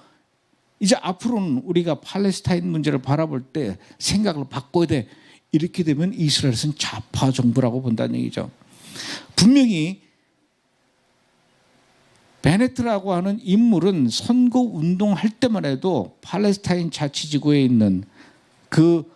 이제 앞으로는 우리가 팔레스타인 문제를 바라볼 때 생각을 바꿔야 돼. 이렇게 되면 이스라엘은 좌파 정부라고 본다는 얘기죠. 분명히 베네트라고 하는 인물은 선거 운동할 때만 해도 팔레스타인 자치지구에 있는 그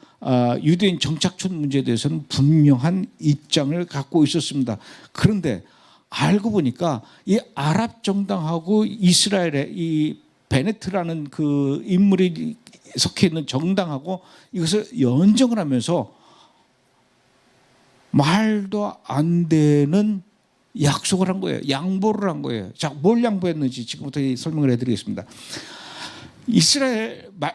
유대인 정착촌 문제에 대해서는 분명한 입장을 갖고 있었습니다. 그런데 알고 보니까 이 아랍 정당하고 이스라엘의 이 베네트라는 그 인물이 속해 있는 정당하고 이것을 연정을 하면서 말도 안 되는 약속을 한 거예요. 양보를 한 거예요. 자, 뭘 양보했는지 지금부터 설명을 해드리겠습니다.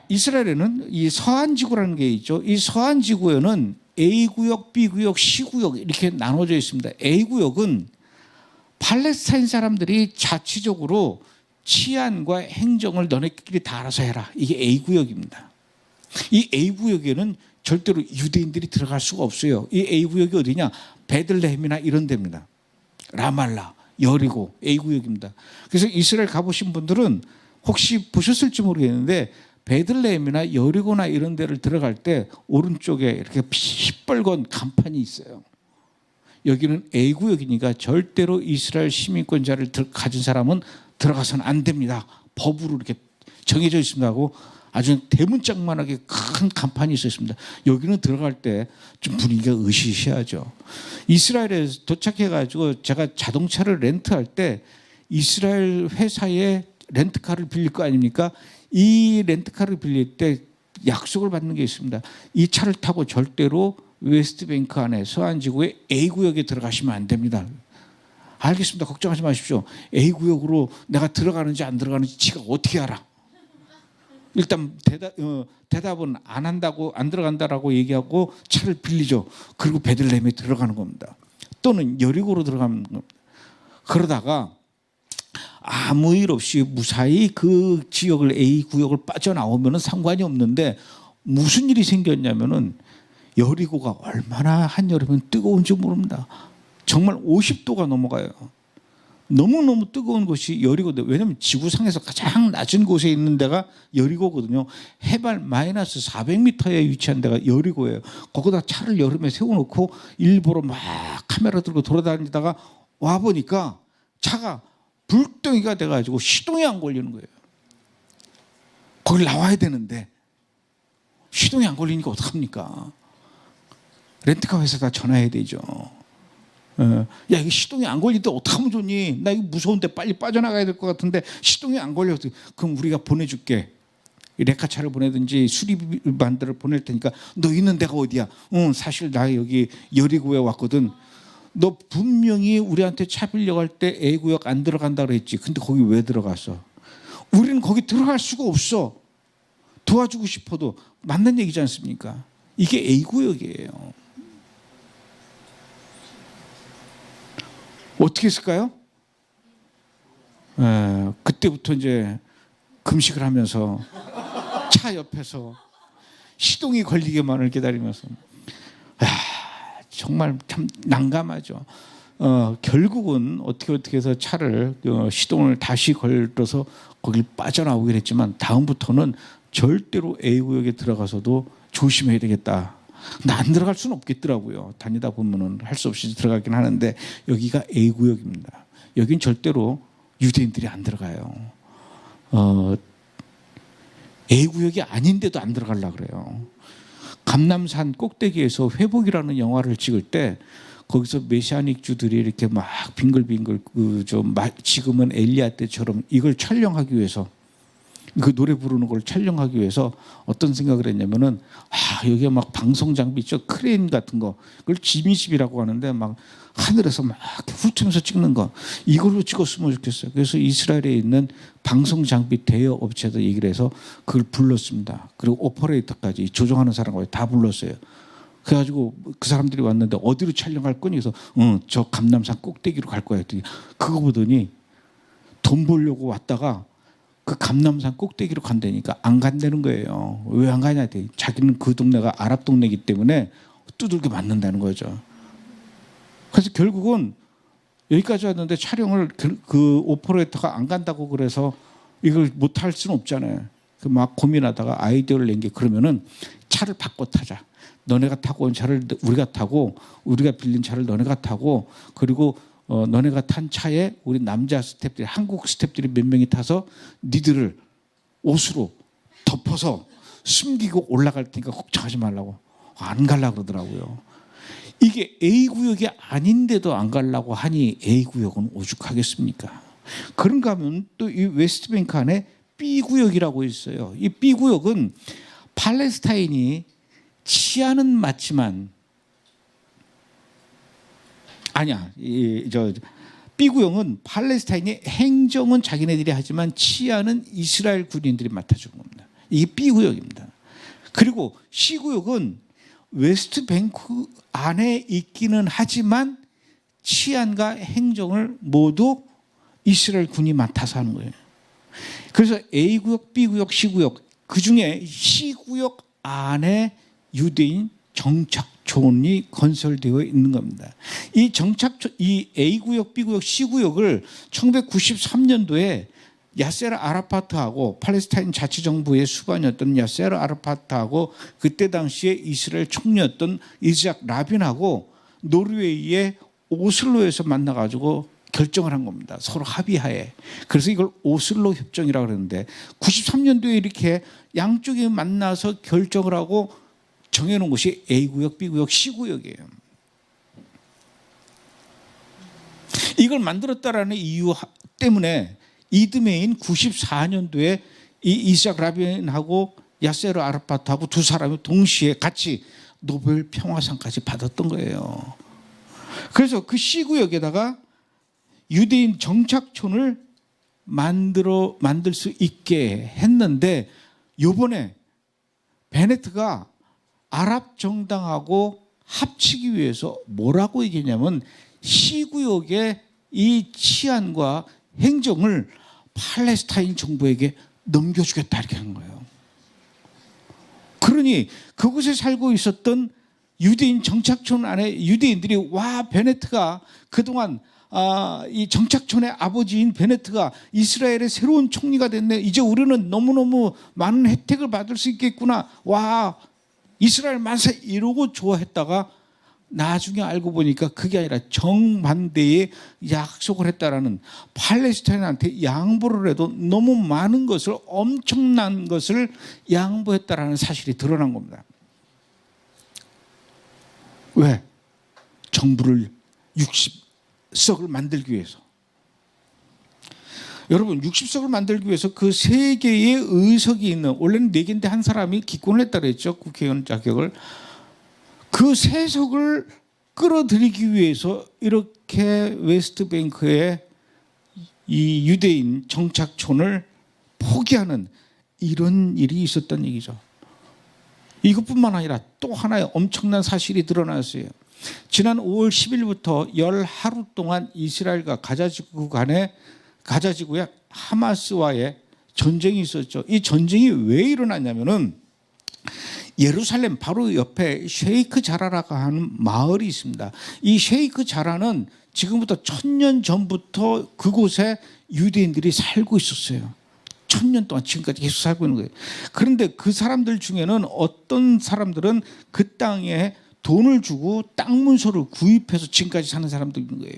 이스라엘에는 이 서한 지구라는 게 있죠. 이 서한 지구에는 A구역, B구역, C구역 이렇게 나눠져 있습니다. A구역은 팔레스타인 사람들이 자치적으로 치안과 행정을 너네끼리 다 알아서 해라. 이게 A구역입니다. 이 A구역에는 절대로 유대인들이 들어갈 수가 없어요. 이 A구역이 어디냐? 베들레헴이나 이런 데입니다. 라말라, 여리고 A구역입니다. 그래서 이스라엘 가보신 분들은 혹시 보셨을지 모르겠는데 베들레헴이나 여리고나 이런 데를 들어갈 때 오른쪽에 이렇게 시뻘건 간판이 있어요. 여기는 A 구역이니까 절대로 이스라엘 시민권자를 가진 사람은 들어가서는 안 됩니다. 법으로 이렇게 정해져 있습니다 하고 아주 대문짝만하게 큰 간판이 있었습니다. 여기는 들어갈 때 좀 분위기가 으시시하죠. 이스라엘에 도착해가지고 제가 자동차를 렌트할 때 이스라엘 회사에 렌트카를 빌릴 거 아닙니까? 이 렌트카를 빌릴 때 약속을 받는 게 있습니다. 이 차를 타고 절대로 웨스트뱅크 안에 서안지구의 A구역에 들어가시면 안 됩니다. 알겠습니다. 걱정하지 마십시오. A구역으로 내가 들어가는지 안 들어가는지 지가 어떻게 알아? 일단 대답은 안 한다고, 안 들어간다라고 얘기하고 차를 빌리죠. 그리고 베들레헴에 들어가는 겁니다. 또는 여리고로 들어가는 겁니다. 그러다가 아무 일 없이 무사히 그 지역을 A 구역을 빠져나오면 상관이 없는데 무슨 일이 생겼냐면은 여리고가 얼마나 한여름엔 뜨거운지 모릅니다. 정말 50도가 넘어가요. 너무너무 뜨거운 곳이 여리고인데, 왜냐하면 지구상에서 가장 낮은 곳에 있는 데가 여리고거든요. 해발 마이너스 400m에 위치한 데가 여리고예요. 거기다 차를 여름에 세워놓고 일부러 막 카메라 들고 돌아다니다가 와보니까 차가 불덩이가 돼가지고 시동이 안 걸리는 거예요. 거길 나와야 되는데 시동이 안 걸리니까 어떡합니까? 렌트카 회사가 전화해야 되죠. 야, 이게 시동이 안 걸리는데 어떡하면 좋니? 나 이거 무서운데 빨리 빠져나가야 될 것 같은데 시동이 안 걸려. 그럼 우리가 보내줄게. 레카차를 보내든지 수리반들을 보낼 테니까 너 있는 데가 어디야? 사실 나 여기 여리고에 왔거든. 너 분명히 우리한테 차 빌려갈 때 A구역 안 들어간다 그랬지. 근데 거기 왜 들어갔어? 우리는 거기 들어갈 수가 없어. 도와주고 싶어도. 맞는 얘기지 않습니까? 이게 A구역이에요. 어떻게 했을까요? 그때부터 이제 금식을 하면서 차 옆에서 시동이 걸리기만을 기다리면서 정말 참 난감하죠. 결국은 어떻게 해서 차를 시동을 다시 걸어서 거길 빠져나오긴 했지만 다음부터는 절대로 A구역에 들어가서도 조심해야 되겠다. 근데 안 들어갈 수는 없겠더라고요. 다니다 보면은 할 수 없이 들어가긴 하는데 여기가 A구역입니다. 여긴 절대로 유대인들이 안 들어가요. A구역이 아닌데도 안 들어가려고 그래요. 감람산 꼭대기에서 회복이라는 영화를 찍을 때 거기서 메시아닉 주들이 이렇게 막 빙글빙글 지금은 엘리야 때처럼 이걸 촬영하기 위해서, 그 노래 부르는 걸 촬영하기 위해서 어떤 생각을 했냐면은 여기에 막 방송 장비 있죠, 크레인 같은 거, 그걸 지미집이라고 하는데 막 하늘에서 막 훑으면서 찍는 거, 이걸로 찍었으면 좋겠어요. 그래서 이스라엘에 있는 방송 장비 대여 업체도 얘기를 해서 그걸 불렀습니다. 그리고 오퍼레이터까지 조종하는 사람까지 다 불렀어요. 그래가지고 그 사람들이 왔는데 어디로 촬영할 거니? 그래서 저 감람산 꼭대기로 갈 거야 했더니, 그거 보더니 돈 벌려고 왔다가 그 감람산 꼭대기로 간다니까 안 간다는 거예요. 왜 안 가냐 했더니 자기는 그 동네가 아랍 동네이기 때문에 두들겨 맞는다는 거죠. 그래서 결국은 여기까지 왔는데 촬영을 그 오퍼레이터가 안 간다고 그래서 이걸 못 할 수는 없잖아요. 막 고민하다가 아이디어를 낸 게, 그러면은 차를 바꿔 타자. 너네가 타고 온 차를 우리가 타고, 우리가 빌린 차를 너네가 타고, 그리고 너네가 탄 차에 우리 남자 스태프들이, 한국 스태프들이 몇 명이 타서 니들을 옷으로 덮어서 숨기고 올라갈 테니까 걱정하지 말라고. 안 가려고 그러더라고요. 이게 A구역이 아닌데도 안 가려고 하니 A구역은 오죽하겠습니까? 그런가 하면 또 이 웨스트뱅크 안에 B구역이라고 있어요. 이 B구역은 팔레스타인이 치안은 맞지만, 아니야, B구역은 팔레스타인의 행정은 자기네들이 하지만 치안은 이스라엘 군인들이 맡아주는 겁니다. 이게 B구역입니다. 그리고 C구역은 웨스트뱅크 안에 있기는 하지만 치안과 행정을 모두 이스라엘 군이 맡아서 하는 거예요. 그래서 A구역, B구역, C구역, 그중에 C구역 안에 유대인 정착촌이 건설되어 있는 겁니다. 이 A구역, B구역, C구역을 1993년도에 야세르 아라파트하고 팔레스타인 자치정부의 수반이었던 야세르 아라파트하고 그때 당시에 이스라엘 총리였던 이삭 라빈하고 노르웨이의 오슬로에서 만나가지고 결정을 한 겁니다. 서로 합의하에. 그래서 이걸 오슬로 협정이라고 그러는데 93년도에 이렇게 양쪽이 만나서 결정을 하고 정해놓은 것이 A구역, B구역, C구역이에요. 이걸 만들었다라는 이유 때문에 이듬해인 94년도에 이 이삭 라빈하고 야세르 아라파트하고 두 사람이 동시에 같이 노벨 평화상까지 받았던 거예요. 그래서 그 C구역에다가 유대인 정착촌을 만들 수 있게 했는데 이번에 베네트가 아랍 정당하고 합치기 위해서 뭐라고 얘기했냐면 C구역의 이 치안과 행정을 팔레스타인 정부에게 넘겨주겠다 이렇게 한 거예요. 그러니 그곳에 살고 있었던 유대인 정착촌 안에 유대인들이 와 베네트가 그동안 이 정착촌의 아버지인 베네트가 이스라엘의 새로운 총리가 됐네. 이제 우리는 너무너무 많은 혜택을 받을 수 있겠구나. 와 이스라엘 만세 이러고 좋아했다가 나중에 알고 보니까 그게 아니라 정반대의 약속을 했다라는 팔레스타인한테 양보를 해도 너무 많은 것을 엄청난 것을 양보했다라는 사실이 드러난 겁니다. 왜? 정부를 60석을 만들기 위해서. 여러분 60석을 만들기 위해서 그 3개의 의석이 있는 원래는 4개인데 한 사람이 기권을 했다고 했죠. 국회의원 자격을. 그 3석을 끌어들이기 위해서 이렇게 웨스트뱅크에 이 유대인 정착촌을 포기하는 이런 일이 있었던 얘기죠. 이것뿐만 아니라 또 하나의 엄청난 사실이 드러났어요. 지난 5월 10일부터 열 하루 동안 이스라엘과 가자지구의 하마스와의 전쟁이 있었죠. 이 전쟁이 왜 일어났냐면은 예루살렘 바로 옆에 셰이크 자라라고 하는 마을이 있습니다. 이 셰이크 자라는 지금부터 1000년 전부터 그곳에 유대인들이 살고 있었어요. 1000년 동안 지금까지 계속 살고 있는 거예요. 그런데 그 사람들 중에는 어떤 사람들은 그 땅에 돈을 주고 땅 문서를 구입해서 지금까지 사는 사람도 있는 거예요.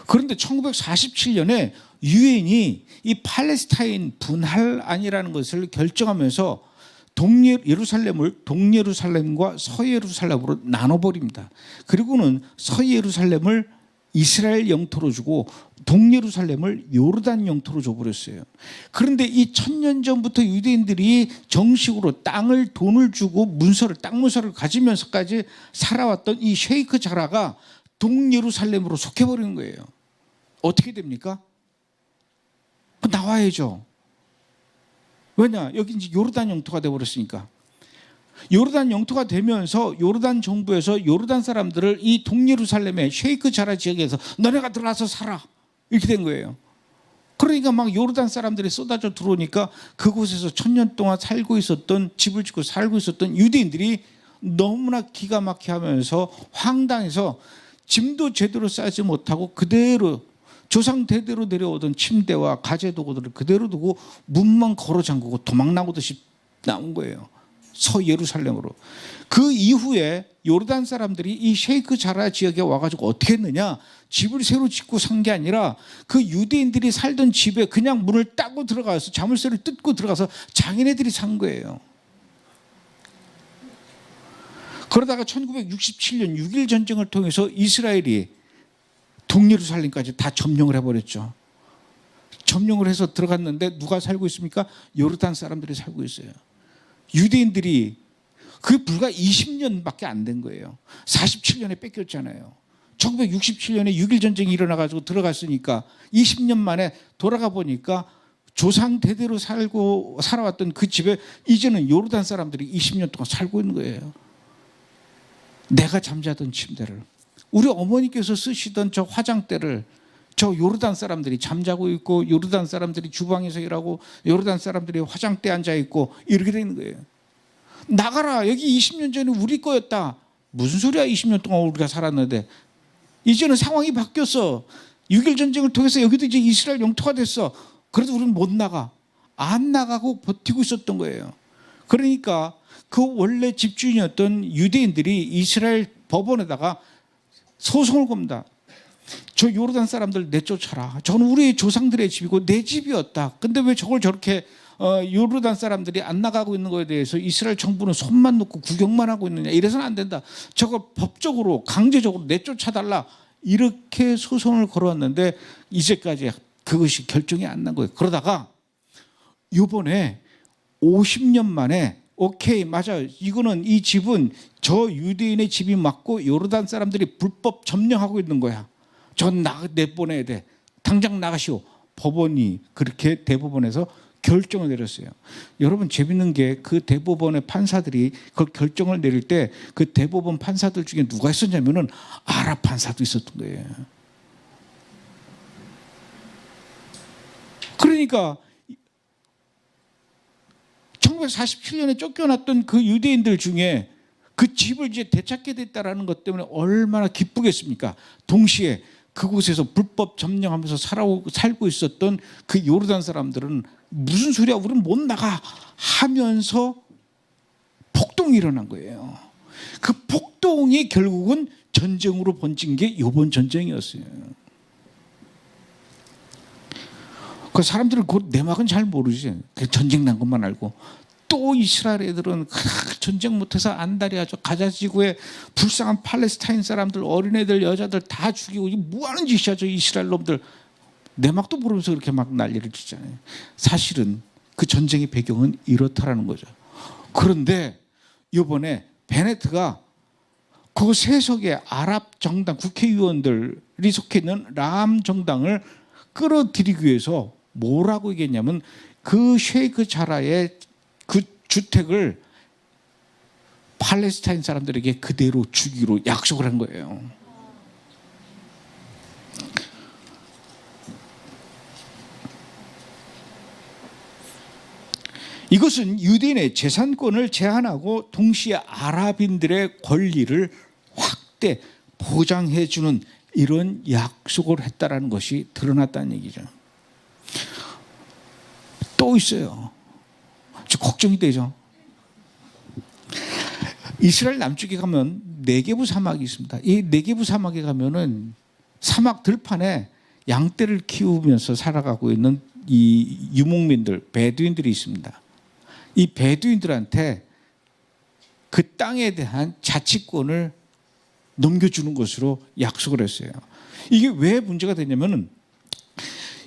그런데 1947년에 유엔이 이 팔레스타인 분할안이라는 것을 결정하면서 예루살렘을 동예루살렘과 서예루살렘으로 나눠버립니다. 그리고는 서예루살렘을 이스라엘 영토로 주고 동예루살렘을 요르단 영토로 줘버렸어요. 그런데 이 1000년 전부터 유대인들이 정식으로 돈을 주고 땅 문서를 가지면서까지 살아왔던 이 셰이크 자라가 동예루살렘으로 속해버리는 거예요. 어떻게 됩니까? 나와야죠. 왜냐? 여기 이제 요르단 영토가 되어버렸으니까. 요르단 영토가 되면서 요르단 정부에서 요르단 사람들을 이 동예루살렘의 셰이크 자라 지역에서 너네가 들어와서 살아 이렇게 된 거예요. 그러니까 막 요르단 사람들이 쏟아져 들어오니까 그곳에서 1000년 동안 살고 있었던 집을 짓고 살고 있었던 유대인들이 너무나 기가 막히게 하면서 황당해서 짐도 제대로 싸지 못하고 그대로 조상 대대로 내려오던 침대와 가재 도구들을 그대로 두고 문만 걸어 잠그고 도망 나오듯이 나온 거예요. 서예루살렘으로. 그 이후에 요르단 사람들이 이 셰이크 자라 지역에 와가지고 어떻게 했느냐? 집을 새로 짓고 산 게 아니라 그 유대인들이 살던 집에 그냥 문을 따고 들어가서 자물쇠를 뜯고 들어가서 장인애들이 산 거예요. 그러다가 1967년 6.1 전쟁을 통해서 이스라엘이 동예루살렘까지 다 점령을 해버렸죠. 점령을 해서 들어갔는데 누가 살고 있습니까? 요르단 사람들이 살고 있어요. 유대인들이 그 불과 20년밖에 안 된 거예요. 47년에 뺏겼잖아요. 1967년에 6.1 전쟁이 일어나가지고 들어갔으니까 20년 만에 돌아가 보니까 조상 대대로 살아왔던 그 집에 이제는 요르단 사람들이 20년 동안 살고 있는 거예요. 내가 잠자던 침대를, 우리 어머니께서 쓰시던 저 화장대를 저 요르단 사람들이 잠자고 있고, 요르단 사람들이 주방에서 일하고, 요르단 사람들이 화장대에 앉아 있고 이렇게 되는 거예요. 나가라, 여기 20년 전에 우리 거였다. 무슨 소리야, 20년 동안 우리가 살았는데. 이제는 상황이 바뀌었어. 6.1 전쟁을 통해서 여기도 이제 이스라엘 영토가 됐어. 그래도 우리는 못 나가. 안 나가고 버티고 있었던 거예요. 그러니까 그 원래 집주인이었던 유대인들이 이스라엘 법원에다가 소송을 겁니다. 저 요르단 사람들 내쫓아라. 저는 우리 조상들의 집이고 내 집이었다. 근데 왜 저걸 저렇게 요르단 사람들이 안 나가고 있는 거에 대해서 이스라엘 정부는 손만 놓고 구경만 하고 있느냐. 이래서는 안 된다. 저걸 법적으로 강제적으로 내쫓아달라. 이렇게 소송을 걸어왔는데 이제까지 그것이 결정이 안 난 거예요. 그러다가 이번에 50년 만에 오케이 맞아요. 이거는 이 집은 저 유대인의 집이 맞고 요르단 사람들이 불법 점령하고 있는 거야. 전 내보내야 돼. 당장 나가시오. 법원이 그렇게 대법원에서 결정을 내렸어요. 여러분 재밌는 게 그 대법원의 판사들이 그 결정을 내릴 때 그 대법원 판사들 중에 누가 있었냐면은 아랍 판사도 있었던 거예요. 그러니까 1947년에 쫓겨났던 그 유대인들 중에 그 집을 이제 되찾게 됐다라는 것 때문에 얼마나 기쁘겠습니까? 동시에 그곳에서 불법 점령하면서 살고 있었던 그 요르단 사람들은 무슨 소리야, 우리는 못 나가 하면서 폭동이 일어난 거예요. 그 폭동이 결국은 전쟁으로 번진 게 이번 전쟁이었어요. 그 사람들은 그 내막은 잘 모르지. 전쟁 난 것만 알고. 또 이스라엘 애들은 전쟁 못해서 안달이야죠. 가자지구에 불쌍한 팔레스타인 사람들, 어린애들, 여자들 다 죽이고 이게 뭐하는 짓이야 저 이스라엘 놈들. 내막도 모르면서 그렇게 막 난리를 치잖아요. 사실은 그 전쟁의 배경은 이렇다라는 거죠. 그런데 이번에 베네트가 그 세석의 아랍 정당 국회의원들이 속해 있는 람 정당을 끌어들이기 위해서 뭐라고 얘기했냐면 그 셰이크 자라의 그 주택을 팔레스타인 사람들에게 그대로 주기로 약속을 한 거예요. 이것은 유대인의 재산권을 제한하고 동시에 아랍인들의 권리를 확대 보장해 주는 이런 약속을 했다라는 것이 드러났다는 얘기죠. 또 있어요. 걱정이 되죠. 이스라엘 남쪽에 가면 네게부 사막이 있습니다. 이 네게부 사막에 가면은 사막 들판에 양떼를 키우면서 살아가고 있는 이 유목민들, 베두인들이 있습니다. 이 베두인들한테 그 땅에 대한 자치권을 넘겨주는 것으로 약속을 했어요. 이게 왜 문제가 되냐면은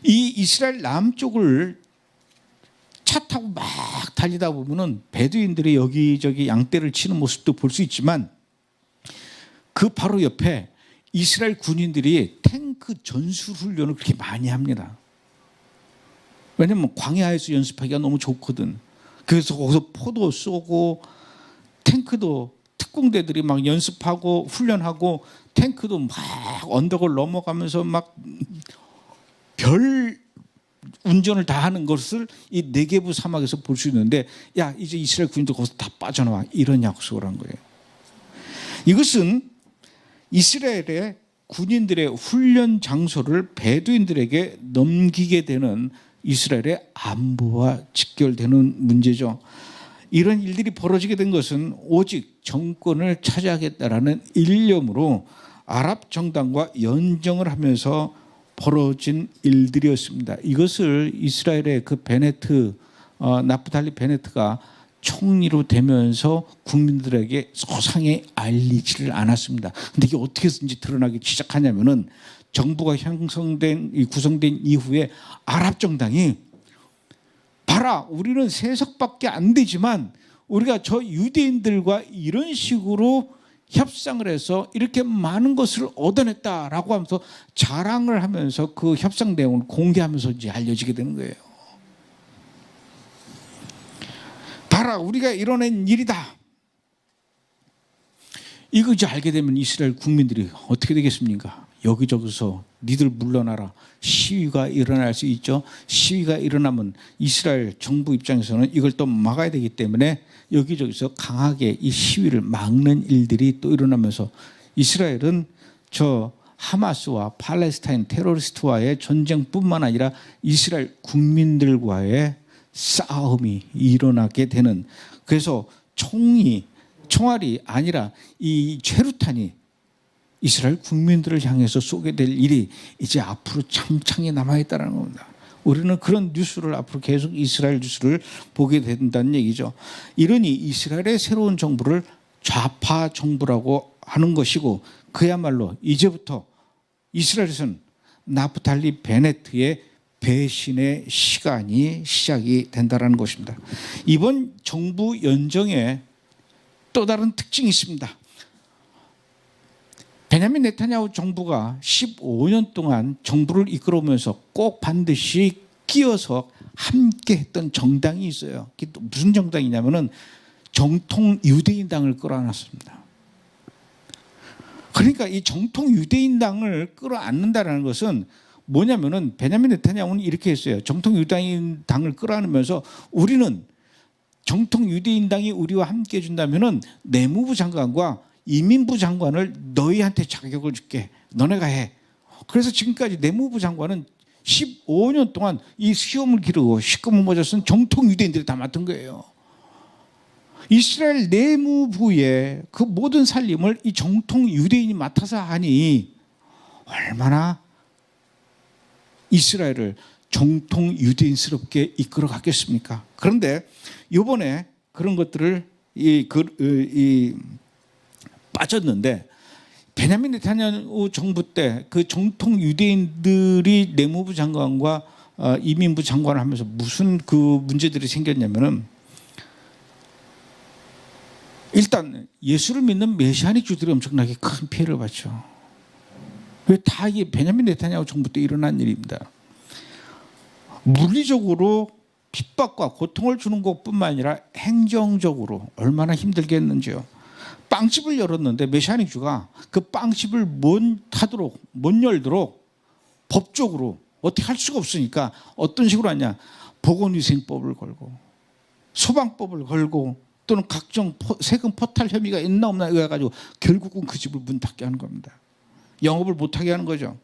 이 이스라엘 남쪽을 차 타고 막 달리다 보면은 베두인들이 여기저기 양떼를 치는 모습도 볼 수 있지만 그 바로 옆에 이스라엘 군인들이 탱크 전술 훈련을 그렇게 많이 합니다. 왜냐면 광야에서 연습하기가 너무 좋거든. 그래서 거기서 포도 쏘고 탱크도 특공대들이 막 연습하고 훈련하고 탱크도 막 언덕을 넘어가면서 막 별 운전을 다 하는 것을 이 네게부 사막에서 볼 수 있는데 야 이제 이스라엘 군인들 거기서 다 빠져나와 이런 약속을 한 거예요. 이것은 이스라엘의 군인들의 훈련 장소를 베두인들에게 넘기게 되는 이스라엘의 안보와 직결되는 문제죠. 이런 일들이 벌어지게 된 것은 오직 정권을 차지하겠다라는 일념으로 아랍 정당과 연정을 하면서 벌어진 일들이었습니다. 이것을 이스라엘의 그 베네트, 나프탈리 베네트가 총리로 되면서 국민들에게 소상히 알리지를 않았습니다. 근데 이게 어떻게든지 드러나기 시작하냐면은 정부가 구성된 이후에 아랍 정당이 봐라, 우리는 세석밖에 안 되지만 우리가 저 유대인들과 이런 식으로 협상을 해서 이렇게 많은 것을 얻어냈다라고 하면서 자랑을 하면서 그 협상 내용을 공개하면서 이제 알려지게 되는 거예요. 봐라, 우리가 이뤄낸 일이다. 이거 이제 알게 되면 이스라엘 국민들이 어떻게 되겠습니까? 여기저기서 니들 물러나라. 시위가 일어날 수 있죠. 시위가 일어나면 이스라엘 정부 입장에서는 이걸 또 막아야 되기 때문에 여기저기서 강하게 이 시위를 막는 일들이 또 일어나면서 이스라엘은 저 하마스와 팔레스타인 테러리스트와의 전쟁뿐만 아니라 이스라엘 국민들과의 싸움이 일어나게 되는, 그래서 총알이 아니라 이 최루탄이 이스라엘 국민들을 향해서 쏘게 될 일이 이제 앞으로 창창히 남아있다는 겁니다. 우리는 그런 뉴스를 앞으로 계속 이스라엘 뉴스를 보게 된다는 얘기죠. 이러니 이스라엘의 새로운 정부를 좌파 정부라고 하는 것이고, 그야말로 이제부터 이스라엘에서는 나프탈리 베네트의 배신의 시간이 시작이 된다는 것입니다. 이번 정부 연정에 또 다른 특징이 있습니다. 베냐민 네타냐후 정부가 15년 동안 정부를 이끌어오면서 꼭 반드시 끼어서 함께 했던 정당이 있어요. 그게 또 무슨 정당이냐면은 정통 유대인당을 끌어안았습니다. 그러니까 이 정통 유대인당을 끌어안는다는 것은 뭐냐면은 베냐민 네타냐후는 이렇게 했어요. 정통 유대인당을 끌어안으면서 우리는 정통 유대인당이 우리와 함께 해준다면은 내무부 장관과 이민부 장관을 너희한테 자격을 줄게. 너네가 해. 그래서 지금까지 내무부 장관은 15년 동안 이 시험을 기르고 시커먼 모자 쓴 정통 유대인들이 다 맡은 거예요. 이스라엘 내무부의 그 모든 살림을 이 정통 유대인이 맡아서 하니 얼마나 이스라엘을 정통 유대인스럽게 이끌어 갔겠습니까? 그런데 이번에 그런 것들을 빠졌는데, 베냐민 네타냐후 정부 때 그 정통 유대인들이 내무부 장관과 이민부 장관을 하면서 무슨 그 문제들이 생겼냐면은, 일단 예수를 믿는 메시아닉주들이 엄청나게 큰 피해를 받죠. 왜? 다 이게 베냐민 네타냐후 정부 때 일어난 일입니다. 물리적으로 핍박과 고통을 주는 것뿐만 아니라 행정적으로 얼마나 힘들겠는지요. 빵집을 열었는데 메시아닉주가 그 빵집을 못 열도록 법적으로 어떻게 할 수가 없으니까 어떤 식으로 하냐, 보건위생법을 걸고 소방법을 걸고 또는 각종 세금 포탈 혐의가 있나 없나 이거 해가지고 결국은 그 집을 문 닫게 하는 겁니다. 영업을 못하게 하는 거죠.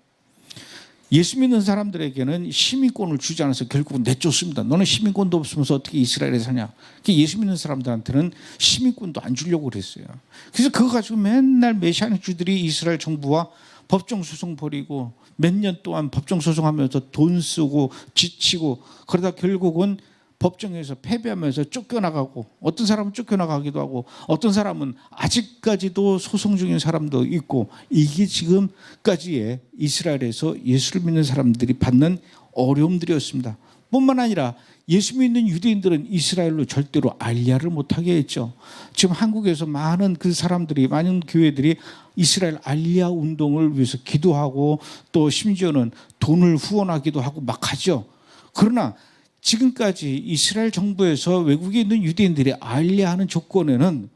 예수 믿는 사람들에게는 시민권을 주지 않아서 결국은 내쫓습니다. 너는 시민권도 없으면서 어떻게 이스라엘에 사냐. 예수 믿는 사람들한테는 시민권도 안 주려고 그랬어요. 그래서 그거 가지고 맨날 메시아닉주들이 이스라엘 정부와 법정소송 벌이고 몇 년 동안 법정소송하면서 돈 쓰고 지치고 그러다 결국은 법정에서 패배하면서 쫓겨나가고, 어떤 사람은 쫓겨나가기도 하고 어떤 사람은 아직까지도 소송 중인 사람도 있고, 이게 지금까지의 이스라엘에서 예수를 믿는 사람들이 받는 어려움들이었습니다. 뿐만 아니라 예수 믿는 유대인들은 이스라엘로 절대로 알리야를 못하게 했죠. 지금 한국에서 많은 그 사람들이, 많은 교회들이 이스라엘 알리야 운동을 위해서 기도하고 또 심지어는 돈을 후원하기도 하고 막 하죠. 그러나 지금까지 이스라엘 정부에서 외국에 있는 유대인들이 알리야하는 조건에는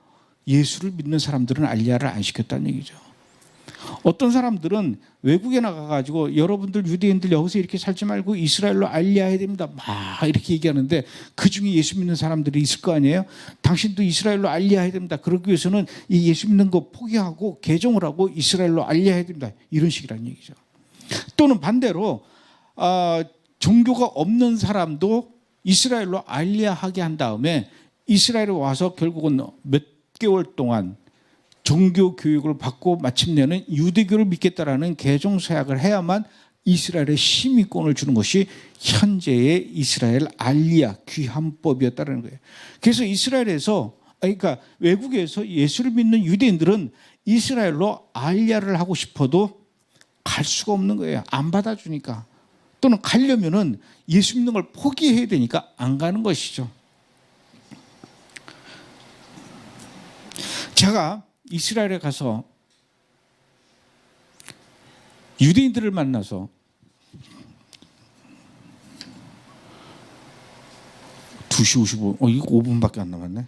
예수를 믿는 사람들은 알리야를 안 시켰다는 얘기죠. 어떤 사람들은 외국에 나가가지고 여러분들 유대인들 여기서 이렇게 살지 말고 이스라엘로 알리야해야 됩니다 막 이렇게 얘기하는데, 그 중에 예수 믿는 사람들이 있을 거 아니에요. 당신도 이스라엘로 알리야해야 됩니다. 그러기 위해서는 이 예수 믿는 거 포기하고 개종을 하고 이스라엘로 알리야해야 됩니다. 이런 식이라는 얘기죠. 또는 반대로 종교가 없는 사람도 이스라엘로 알리야하게 한 다음에 이스라엘에 와서 결국은 몇 개월 동안 종교 교육을 받고 마침내는 유대교를 믿겠다라는 개종 서약을 해야만 이스라엘의 시민권을 주는 것이 현재의 이스라엘 알리야 귀환법이었다는 거예요. 그래서 이스라엘에서, 그러니까 외국에서 예수를 믿는 유대인들은 이스라엘로 알리야를 하고 싶어도 갈 수가 없는 거예요. 안 받아주니까. 또는 가려면은 예수 믿는 걸 포기해야 되니까 안 가는 것이죠. 제가 이스라엘에 가서 유대인들을 만나서 2시 55, 이거 5분밖에 안 남았네.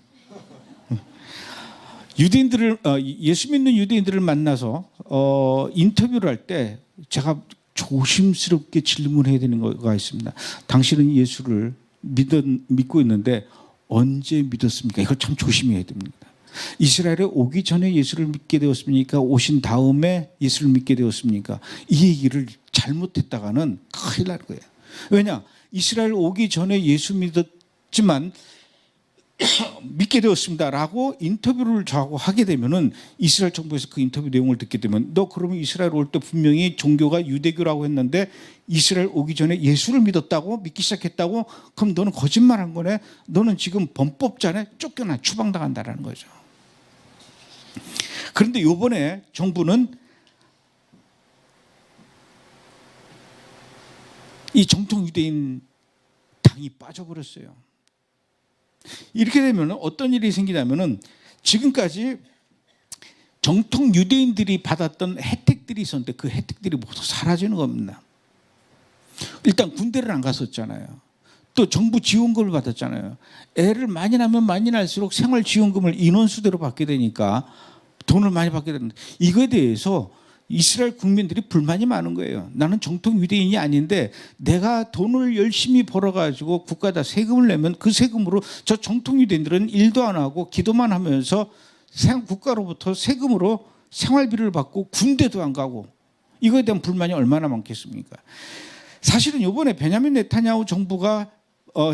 예수 믿는 유대인들을 만나서 인터뷰를 할 때 제가 조심스럽게 질문해야 되는 거가 있습니다. 당신은 예수를 믿고 있는데 언제 믿었습니까? 이걸 참 조심해야 됩니다. 이스라엘에 오기 전에 예수를 믿게 되었습니까? 오신 다음에 예수를 믿게 되었습니까? 이 얘기를 잘못했다가는 큰일 날 거예요. 왜냐? 이스라엘 오기 전에 예수 믿었지만 믿게 되었습니다라고 인터뷰를 저하고 하게 되면은 이스라엘 정부에서 그 인터뷰 내용을 듣게 되면 너 그러면 이스라엘 올 때 분명히 종교가 유대교라고 했는데 이스라엘 오기 전에 예수를 믿었다고 믿기 시작했다고 그럼 너는 거짓말한 거네. 너는 지금 범법자네. 쫓겨나 추방당한다라는 거죠. 그런데 이번에 정부는 이 정통 유대인 당이 빠져버렸어요. 이렇게 되면 어떤 일이 생기냐면은 지금까지 정통 유대인들이 받았던 혜택들이 있었는데 그 혜택들이 모두 사라지는 겁니다. 일단 군대를 안 갔었잖아요. 또 정부 지원금을 받았잖아요. 애를 많이 낳으면 많이 낳을수록 생활지원금을 인원수대로 받게 되니까 돈을 많이 받게 되는데 이거에 대해서 이스라엘 국민들이 불만이 많은 거예요. 나는 정통 유대인이 아닌데 내가 돈을 열심히 벌어가지고 국가에다 세금을 내면 그 세금으로 저 정통 유대인들은 일도 안 하고 기도만 하면서 국가로부터 세금으로 생활비를 받고 군대도 안 가고 이거에 대한 불만이 얼마나 많겠습니까? 사실은 이번에 베냐민 네타냐후 정부가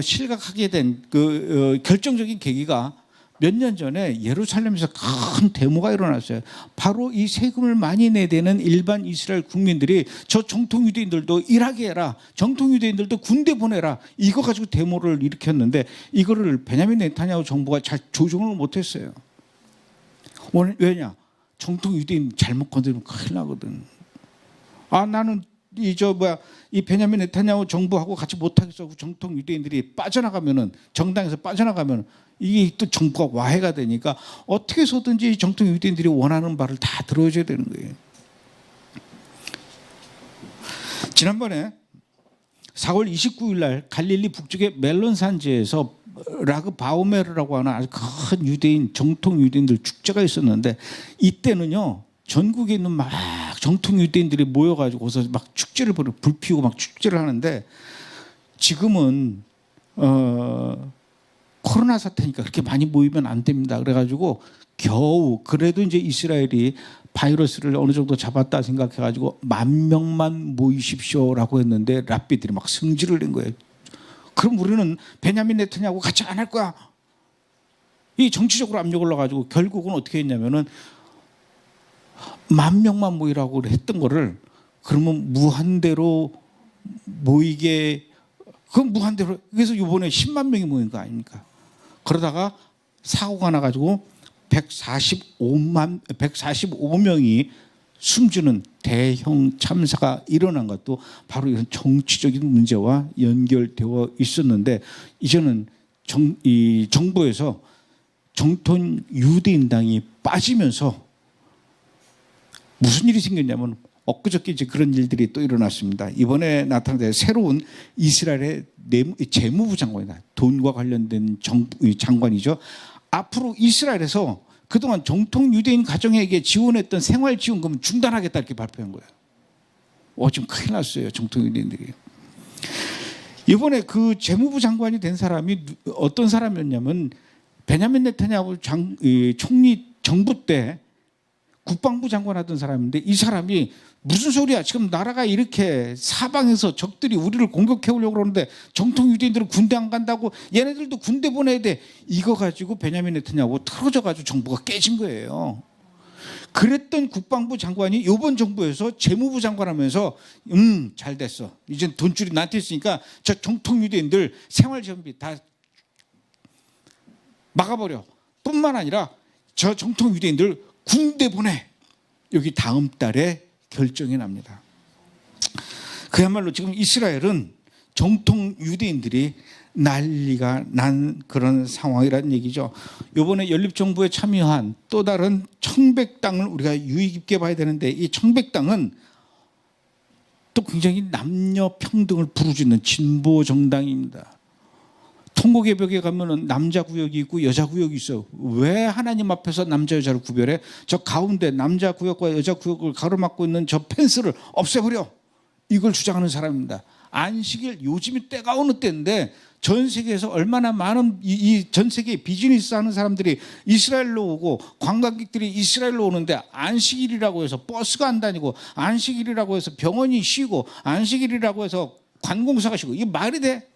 실각하게 된 그 결정적인 계기가 몇 년 전에 예루살렘에서 큰 데모가 일어났어요. 바로 이 세금을 많이 내대는 일반 이스라엘 국민들이 저 정통 유대인들도 일하게 해라. 정통 유대인들도 군대 보내라. 이거 가지고 데모를 일으켰는데 이거를 베냐민 네타냐후 정부가 잘 조정을 못했어요. 왜냐? 정통 유대인 잘못 건드리면 큰일 나거든. 나는 이 베냐민 네타냐후 정부하고 같이 못하겠어. 정통 유대인들이 빠져나가면은 정당에서 빠져나가면 이게 또 정부가 와해가 되니까 어떻게 해서든지 정통 유대인들이 원하는 바를 다 들어줘야 되는 거예요. 지난번에 4월 29일 날 갈릴리 북쪽의 멜론 산지에서 라그 바오메르라고 하는 아주 큰 유대인 정통 유대인들 축제가 있었는데 이때는요 전국에 있는 막 정통 유대인들이 모여가지고 거기서 막 축제를 벌여 불 피우고 막 축제를 하는데 지금은 코로나 사태니까 그렇게 많이 모이면 안 됩니다. 그래가지고 겨우 그래도 이제 이스라엘이 바이러스를 어느 정도 잡았다 생각해가지고 10,000명만 모이십시오라고 했는데 랍비들이 막 승질을 낸 거예요. 그럼 우리는 베냐민 네타냐후 같이 안 할 거야. 이 정치적으로 압력을 넣어가지고 결국은 어떻게 했냐면은 10,000명만 모이라고 했던 거를 그러면 무한대로 모이게 그건 무한대로 그래서 이번에 10만 명이 모인 거 아닙니까? 그러다가 사고가 나가지고 145명이 숨지는 대형 참사가 일어난 것도 바로 이런 정치적인 문제와 연결되어 있었는데 이제는 이 정부에서 정통 유대인당이 빠지면서 무슨 일이 생겼냐면 엊그저께 이제 그런 일들이 또 일어났습니다. 이번에 나타난 새로운 이스라엘의 재무부 장관이다. 돈과 관련된 장관이죠. 앞으로 이스라엘에서 그동안 정통 유대인 가정에게 지원했던 생활지원금을 중단하겠다 이렇게 발표한 거예요. 지금 큰일 났어요. 정통 유대인들이. 이번에 그 재무부 장관이 된 사람이 어떤 사람이었냐면 베냐민 네타냐후 총리 정부 때 국방부 장관 하던 사람인데 이 사람이 무슨 소리야 지금 나라가 이렇게 사방에서 적들이 우리를 공격해 오려고 그러는데 정통 유대인들은 군대 안 간다고 얘네들도 군대 보내야 돼 이거 가지고 베냐민 네타냐후 틀어져 가지고 정부가 깨진 거예요. 그랬던 국방부 장관이 이번 정부에서 재무부 장관 하면서 잘 됐어 이제 돈줄이 나한테 있으니까 저 정통 유대인들 생활지원비 다 막아버려 뿐만 아니라 저 정통 유대인들 군대 보내 여기 다음 달에 결정이 납니다. 그야말로 지금 이스라엘은 정통 유대인들이 난리가 난 그런 상황이라는 얘기죠. 이번에 연립정부에 참여한 또 다른 청백당을 우리가 유의 깊게 봐야 되는데 이 청백당은 또 굉장히 남녀 평등을 부르짖는 진보 정당입니다. 통곡의벽에 가면은 남자 구역이 있고 여자 구역이 있어요. 왜 하나님 앞에서 남자 여자를 구별해? 저 가운데 남자 구역과 여자 구역을 가로막고 있는 저 펜스를 없애버려. 이걸 주장하는 사람입니다. 안식일 요즘이 때가 어느 때인데 전 세계에서 얼마나 많은 이 전 세계 비즈니스 하는 사람들이 이스라엘로 오고 관광객들이 이스라엘로 오는데 안식일이라고 해서 버스가 안 다니고 안식일이라고 해서 병원이 쉬고 안식일이라고 해서 관공서가 쉬고 이게 말이 돼?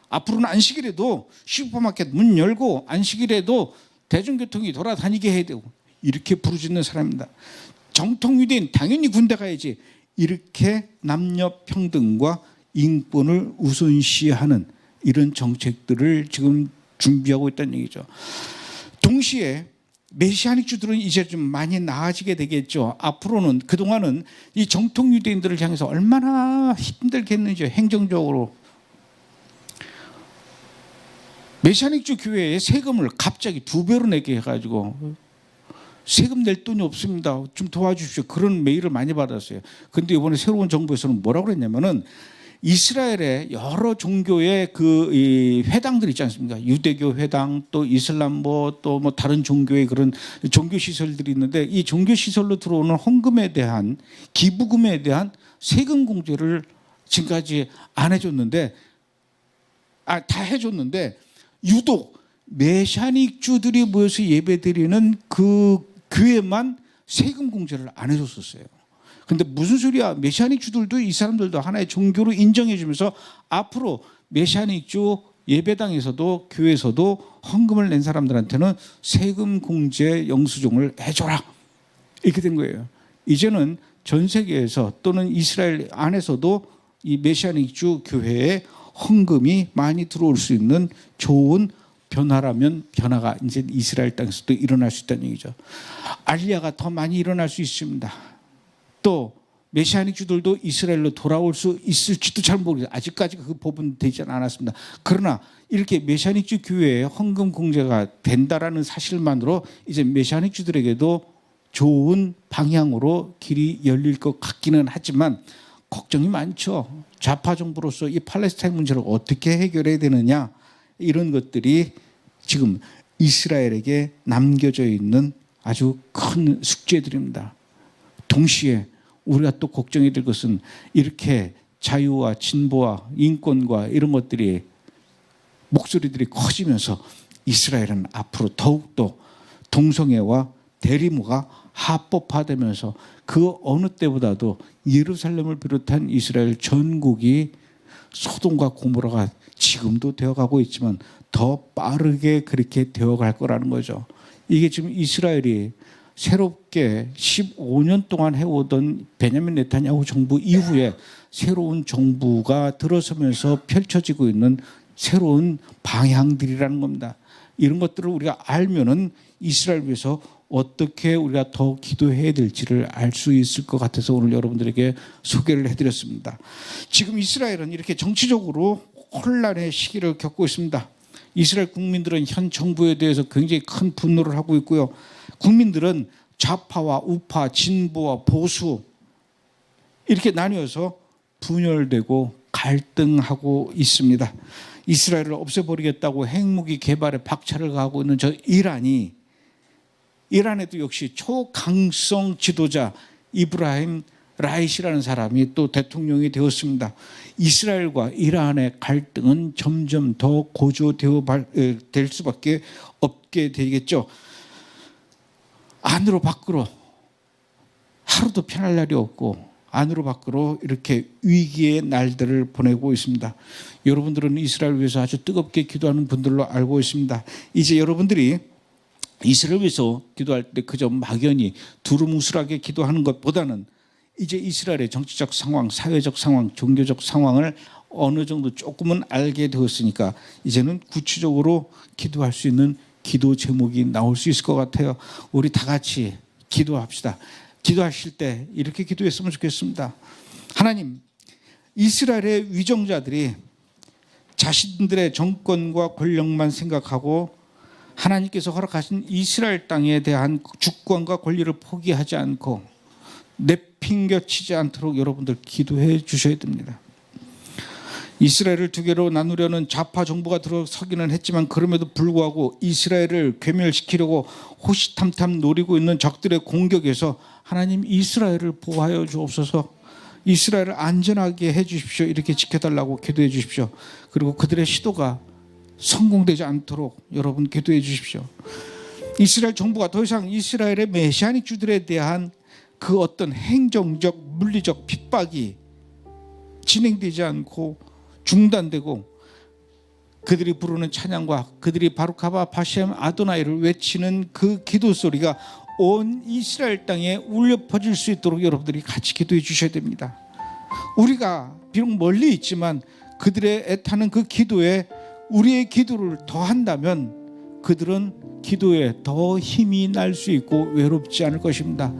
앞으로는 안식일에도 슈퍼마켓 문 열고 안식일에도 대중교통이 돌아다니게 해야 되고 이렇게 부르짖는 사람입니다. 정통 유대인 당연히 군대 가야지. 이렇게 남녀 평등과 인권을 우선시하는 이런 정책들을 지금 준비하고 있다는 얘기죠. 동시에 메시아닉 주들은 이제 좀 많이 나아지게 되겠죠. 앞으로는 그동안은 이 정통 유대인들을 향해서 얼마나 힘들겠는지 행정적으로. 메시아닉주 교회에 세금을 갑자기 2배로 내게 해가지고 세금 낼 돈이 없습니다. 좀 도와주십시오. 그런 메일을 많이 받았어요. 그런데 이번에 새로운 정부에서는 뭐라고 그랬냐면은 이스라엘의 여러 종교의 이 회당들 있지 않습니까? 유대교 회당, 또 이슬람보, 또 뭐 다른 종교의 그런 종교 시설들이 있는데 이 종교 시설로 들어오는 헌금에 대한 기부금에 대한 세금 공제를 지금까지 안 해줬는데, 다 해줬는데 유독 메시아닉주들이 모여서 예배드리는 그 교회만 세금 공제를 안 해줬었어요. 근데 무슨 소리야? 메시아닉주들도 이 사람들도 하나의 종교로 인정해 주면서 앞으로 메시아닉주 예배당에서도 교회에서도 헌금을 낸 사람들한테는 세금 공제 영수증을 해줘라. 이렇게 된 거예요. 이제는 전 세계에서 또는 이스라엘 안에서도 이 메시아닉주 교회에 헌금이 많이 들어올 수 있는 좋은 변화라면 변화가 이제 이스라엘 땅에서도 일어날 수 있다는 얘기죠. 알리야가 더 많이 일어날 수 있습니다. 또 메시아닉주들도 이스라엘로 돌아올 수 있을지도 잘 모르겠어요. 아직까지 그 법은 되지 않았습니다. 그러나 이렇게 메시아닉주 교회에 헌금 공제가 된다라는 사실만으로 이제 메시아닉주들에게도 좋은 방향으로 길이 열릴 것 같기는 하지만 걱정이 많죠. 좌파 정부로서 이 팔레스타인 문제를 어떻게 해결해야 되느냐, 이런 것들이 지금 이스라엘에게 남겨져 있는 아주 큰 숙제들입니다. 동시에 우리가 또 걱정이 될 것은 이렇게 자유와 진보와 인권과 이런 것들이 목소리들이 커지면서 이스라엘은 앞으로 더욱더 동성애와 대리모가 합법화되면서 그 어느 때보다도 예루살렘을 비롯한 이스라엘 전국이 소돔과 고모라가 지금도 되어가고 있지만 더 빠르게 그렇게 되어갈 거라는 거죠. 이게 지금 이스라엘이 새롭게 15년 동안 해오던 베냐민 네타냐후 정부 이후에 새로운 정부가 들어서면서 펼쳐지고 있는 새로운 방향들이라는 겁니다. 이런 것들을 우리가 알면은 이스라엘 위해서 어떻게 우리가 더 기도해야 될지를 알 수 있을 것 같아서 오늘 여러분들에게 소개를 해드렸습니다. 지금 이스라엘은 이렇게 정치적으로 혼란의 시기를 겪고 있습니다. 이스라엘 국민들은 현 정부에 대해서 굉장히 큰 분노를 하고 있고요. 국민들은 좌파와 우파, 진보와 보수 이렇게 나뉘어서 분열되고 갈등하고 있습니다. 이스라엘을 없애버리겠다고 핵무기 개발에 박차를 가하고 있는 저 이란에도 역시 초강성 지도자 이브라힘 라이시라는 사람이 또 대통령이 되었습니다. 이스라엘과 이란의 갈등은 점점 더 고조되어 될 수밖에 없게 되겠죠. 안으로 밖으로 하루도 편할 날이 없고 안으로 밖으로 이렇게 위기의 날들을 보내고 있습니다. 여러분들은 이스라엘 위해서 아주 뜨겁게 기도하는 분들로 알고 있습니다. 이제 여러분들이 이스라엘 위해서 기도할 때 그저 막연히 두루뭉술하게 기도하는 것보다는 이제 이스라엘의 정치적 상황, 사회적 상황, 종교적 상황을 어느 정도 조금은 알게 되었으니까 이제는 구체적으로 기도할 수 있는 기도 제목이 나올 수 있을 것 같아요. 우리 다 같이 기도합시다. 기도하실 때 이렇게 기도했으면 좋겠습니다. 하나님, 이스라엘의 위정자들이 자신들의 정권과 권력만 생각하고 하나님께서 허락하신 이스라엘 땅에 대한 주권과 권리를 포기하지 않고 내팽겨치지 않도록 여러분들 기도해 주셔야 됩니다. 이스라엘을 두 개로 나누려는 좌파 정부가 들어서기는 했지만 그럼에도 불구하고 이스라엘을 괴멸시키려고 호시탐탐 노리고 있는 적들의 공격에서 하나님 이스라엘을 보호하여 주옵소서. 이스라엘을 안전하게 해 주십시오. 이렇게 지켜달라고 기도해 주십시오. 그리고 그들의 시도가 성공되지 않도록 여러분 기도해 주십시오. 이스라엘 정부가 더 이상 이스라엘의 메시아닉 주들에 대한 그 어떤 행정적 물리적 핍박이 진행되지 않고 중단되고 그들이 부르는 찬양과 그들이 바루카바 바셈 아도나이를 외치는 그 기도 소리가 온 이스라엘 땅에 울려 퍼질 수 있도록 여러분들이 같이 기도해 주셔야 됩니다. 우리가 비록 멀리 있지만 그들의 애타는 그 기도에 우리의 기도를 더한다면 그들은 기도에 더 힘이 날 수 있고 외롭지 않을 것입니다.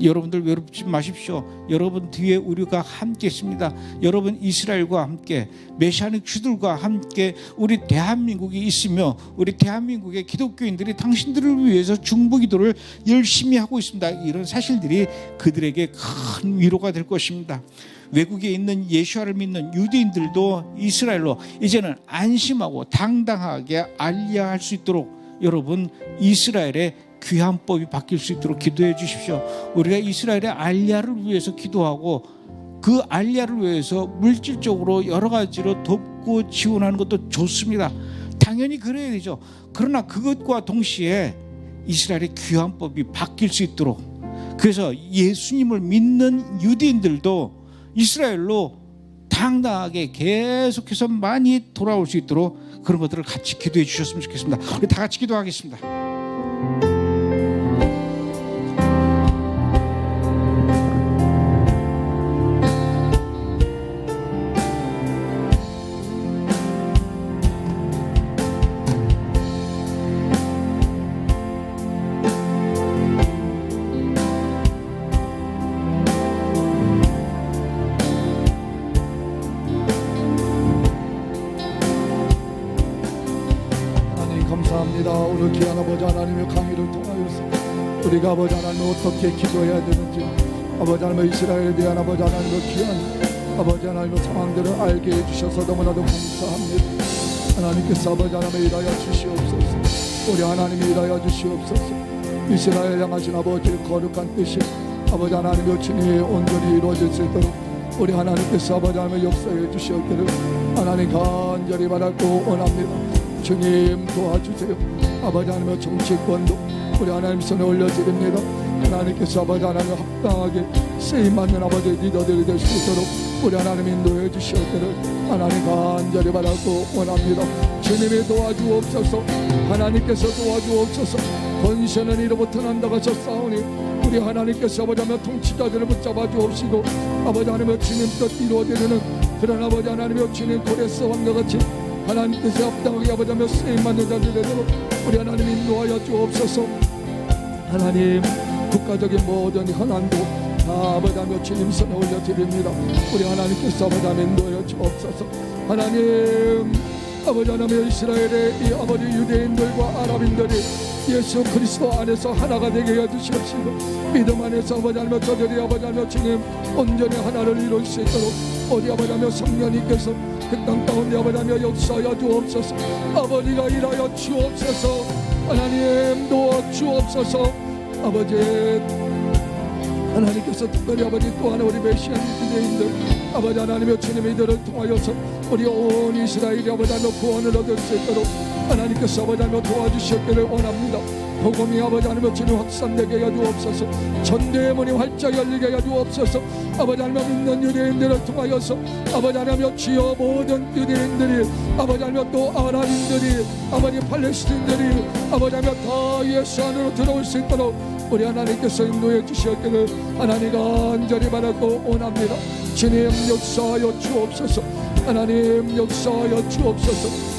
여러분들 외롭지 마십시오. 여러분 뒤에 우리가 함께 있습니다. 여러분 이스라엘과 함께 메시아닉 주들과 함께 우리 대한민국이 있으며 우리 대한민국의 기독교인들이 당신들을 위해서 중보기도를 열심히 하고 있습니다. 이런 사실들이 그들에게 큰 위로가 될 것입니다. 외국에 있는 예수아를 믿는 유대인들도 이스라엘로 이제는 안심하고 당당하게 알리야할 수 있도록 여러분 이스라엘의 귀환법이 바뀔 수 있도록 기도해 주십시오. 우리가 이스라엘의 알리야를 위해서 기도하고 그 알리야를 위해서 물질적으로 여러 가지로 돕고 지원하는 것도 좋습니다. 당연히 그래야 되죠. 그러나 그것과 동시에 이스라엘의 귀환법이 바뀔 수 있도록, 그래서 예수님을 믿는 유대인들도 이스라엘로 당당하게 계속해서 많이 돌아올 수 있도록 그런 것들을 같이 기도해 주셨으면 좋겠습니다. 우리 다 같이 기도하겠습니다. 오늘 귀한 아버지 하나님의 강의를 통하여서 우리가 아버지 하나님 어떻게 기도해야 되는지 아버지 하나님 이스라엘에 대한 아버지 하나님의 귀한 아버지 하나님의 상황들을 알게 해주셔서 너무나도 감사합니다. 하나님께서 아버지 하나님 일하여 주시옵소서. 우리 하나님이 일하여 주시옵소서. 이스라엘 향하신 아버지의 거룩한 뜻이 아버지 하나님의 친히 온전히 이루어질 수 있도록 우리 하나님께서 아버지 하나님의 역사해 주시옵기를 하나님 간절히 바라고 원합니다. 주님 도와주세요. 아버지 하나님의 정치권도 우리 하나님 손에 올려드립니다. 하나님께서 아버지 하나님을 합당하게 쓰임받는 아버지 리더들이 될 수 있도록 우리 하나님 인도해 주시옵기를 하나님 간절히 바라고 원합니다. 주님이 도와주옵소서. 하나님께서 도와주옵소서. 권세는 이로부터 난다고 하셨사오니 우리 하나님께서 아버지 하나님 통치자들을 붙잡아 주옵시고 아버지 하나님의 주님 뜻 이루어지는 그런 아버지 하나님의 주님 고레스 왕과 같이 하나님께서 합당하게 아버지 하나님 쓰임받는 자들이 되도록 우리 하나님 인도하여 주옵소서. 하나님 국가적인 모든 현안도 다 아버지 하나님 주님 손에 올려드립니다. 우리 하나님께서 아버지 하나님 인도하여 주옵소서. 하나님 아버지 하나님 이스라엘의 이 아버지 유대인들과 아랍인들이 예수 그리스도 안에서 하나가 되게 해주시옵시고 믿음 안에서 아버지 하나님 저들이 아버지 하나님 주님 온전히 하나를 이룰 수 있도록 우리 아버지 하나님 성령님께서 그 땅 가운데 아버지 하나님 역사하여 주옵소서. 아버지가 일하여 주옵소서. 하나님 도와 주옵소서. 아버지 하나님께서 특별히 아버지 또 하나 우리 메시아 유대인들 아버지 하나님의 주님 이들을 통하여서 우리 온 이스라엘이 아버지 하나님 구원을 얻을 수 있도록 하나님께서 아버지 하나님 도와주셨기를 원합니다. 복음이 아버지 하나님의 주님 확산되게 하여 주옵소서. 전대의 문이 활짝 열리게 하여 주옵소서. 아버지 하나님 믿는 유대인들을 통하여서 아버지 하나님 주여 모든 유대인들이 아버지 하나님 또 아랍인들이 아버지 팔레스틴들이 아버지 하나님 다 예수 안으로 들어올 수 있도록 우리 하나님께서 인도해 주시었기를 하나님 간절히 바라고 원합니다. 주님 역사하여 주옵소서. 하나님 역사하여 주옵소서.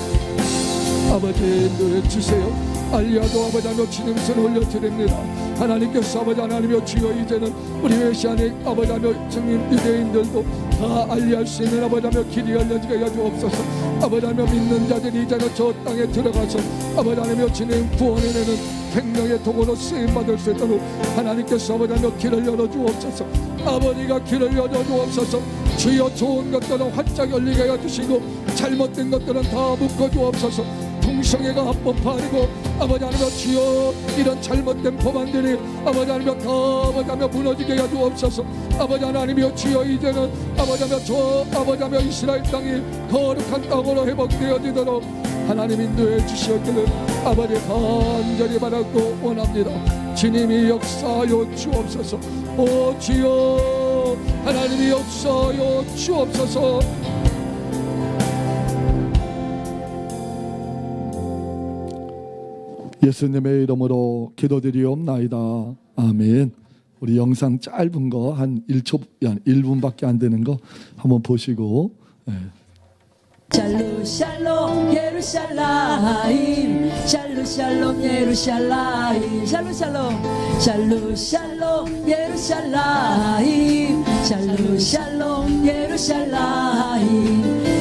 아버지 인도해 주세요. 알리야도 아버지 하나님 주님 손에 올려드립니다. 하나님께서 아버지 하나님의 주여 이제는 우리 메시아닉 아버지 하나님 증인 유대인들도 다 알리할 수 있는 아버지 하나님 길이 열려지게 하여 주옵소서. 아버지 하나님 믿는 자들이 이제는 저 땅에 들어가서 아버지 하나님의 주님 구원해내는 생명의 도구로 쓰임받을 수 있도록 하나님께서 아버지 하나님 길을 열어주옵소서. 아버지가 길을 열어주옵소서. 주여 좋은 것들은 활짝 열리게 해주시고 잘못된 것들은 다 묶어주옵소서. 풍성애가 합법화되고 아버지 하나님 주여 이런 잘못된 법안들이 아버지 하나님 더 아버지 하나님 무너지게 하여 주옵소서. 아버지 하나님이여 주여 이제는 아버지 하나님 저 아버지 하나님 이스라엘 땅이 거룩한 땅으로 회복되어지도록 하나님 인도해 주시옵기를 아버지 간절히 바라고 원합니다. 주님이 역사하여 주옵소서. 오 주여 하나님이 역사하여 주옵소서. 예수님의 이름으로 기도드리옵나이다. 아멘. 우리 영상 짧은 거 한 1분밖에 안 되는 거 한번 보시고. 샬롬 샬롬 예루살렘 샬롬 샬롬 예루살렘 샬롬 샬롬 샬롬 샬롬 예루살렘 샬롬 샬롬 예루살렘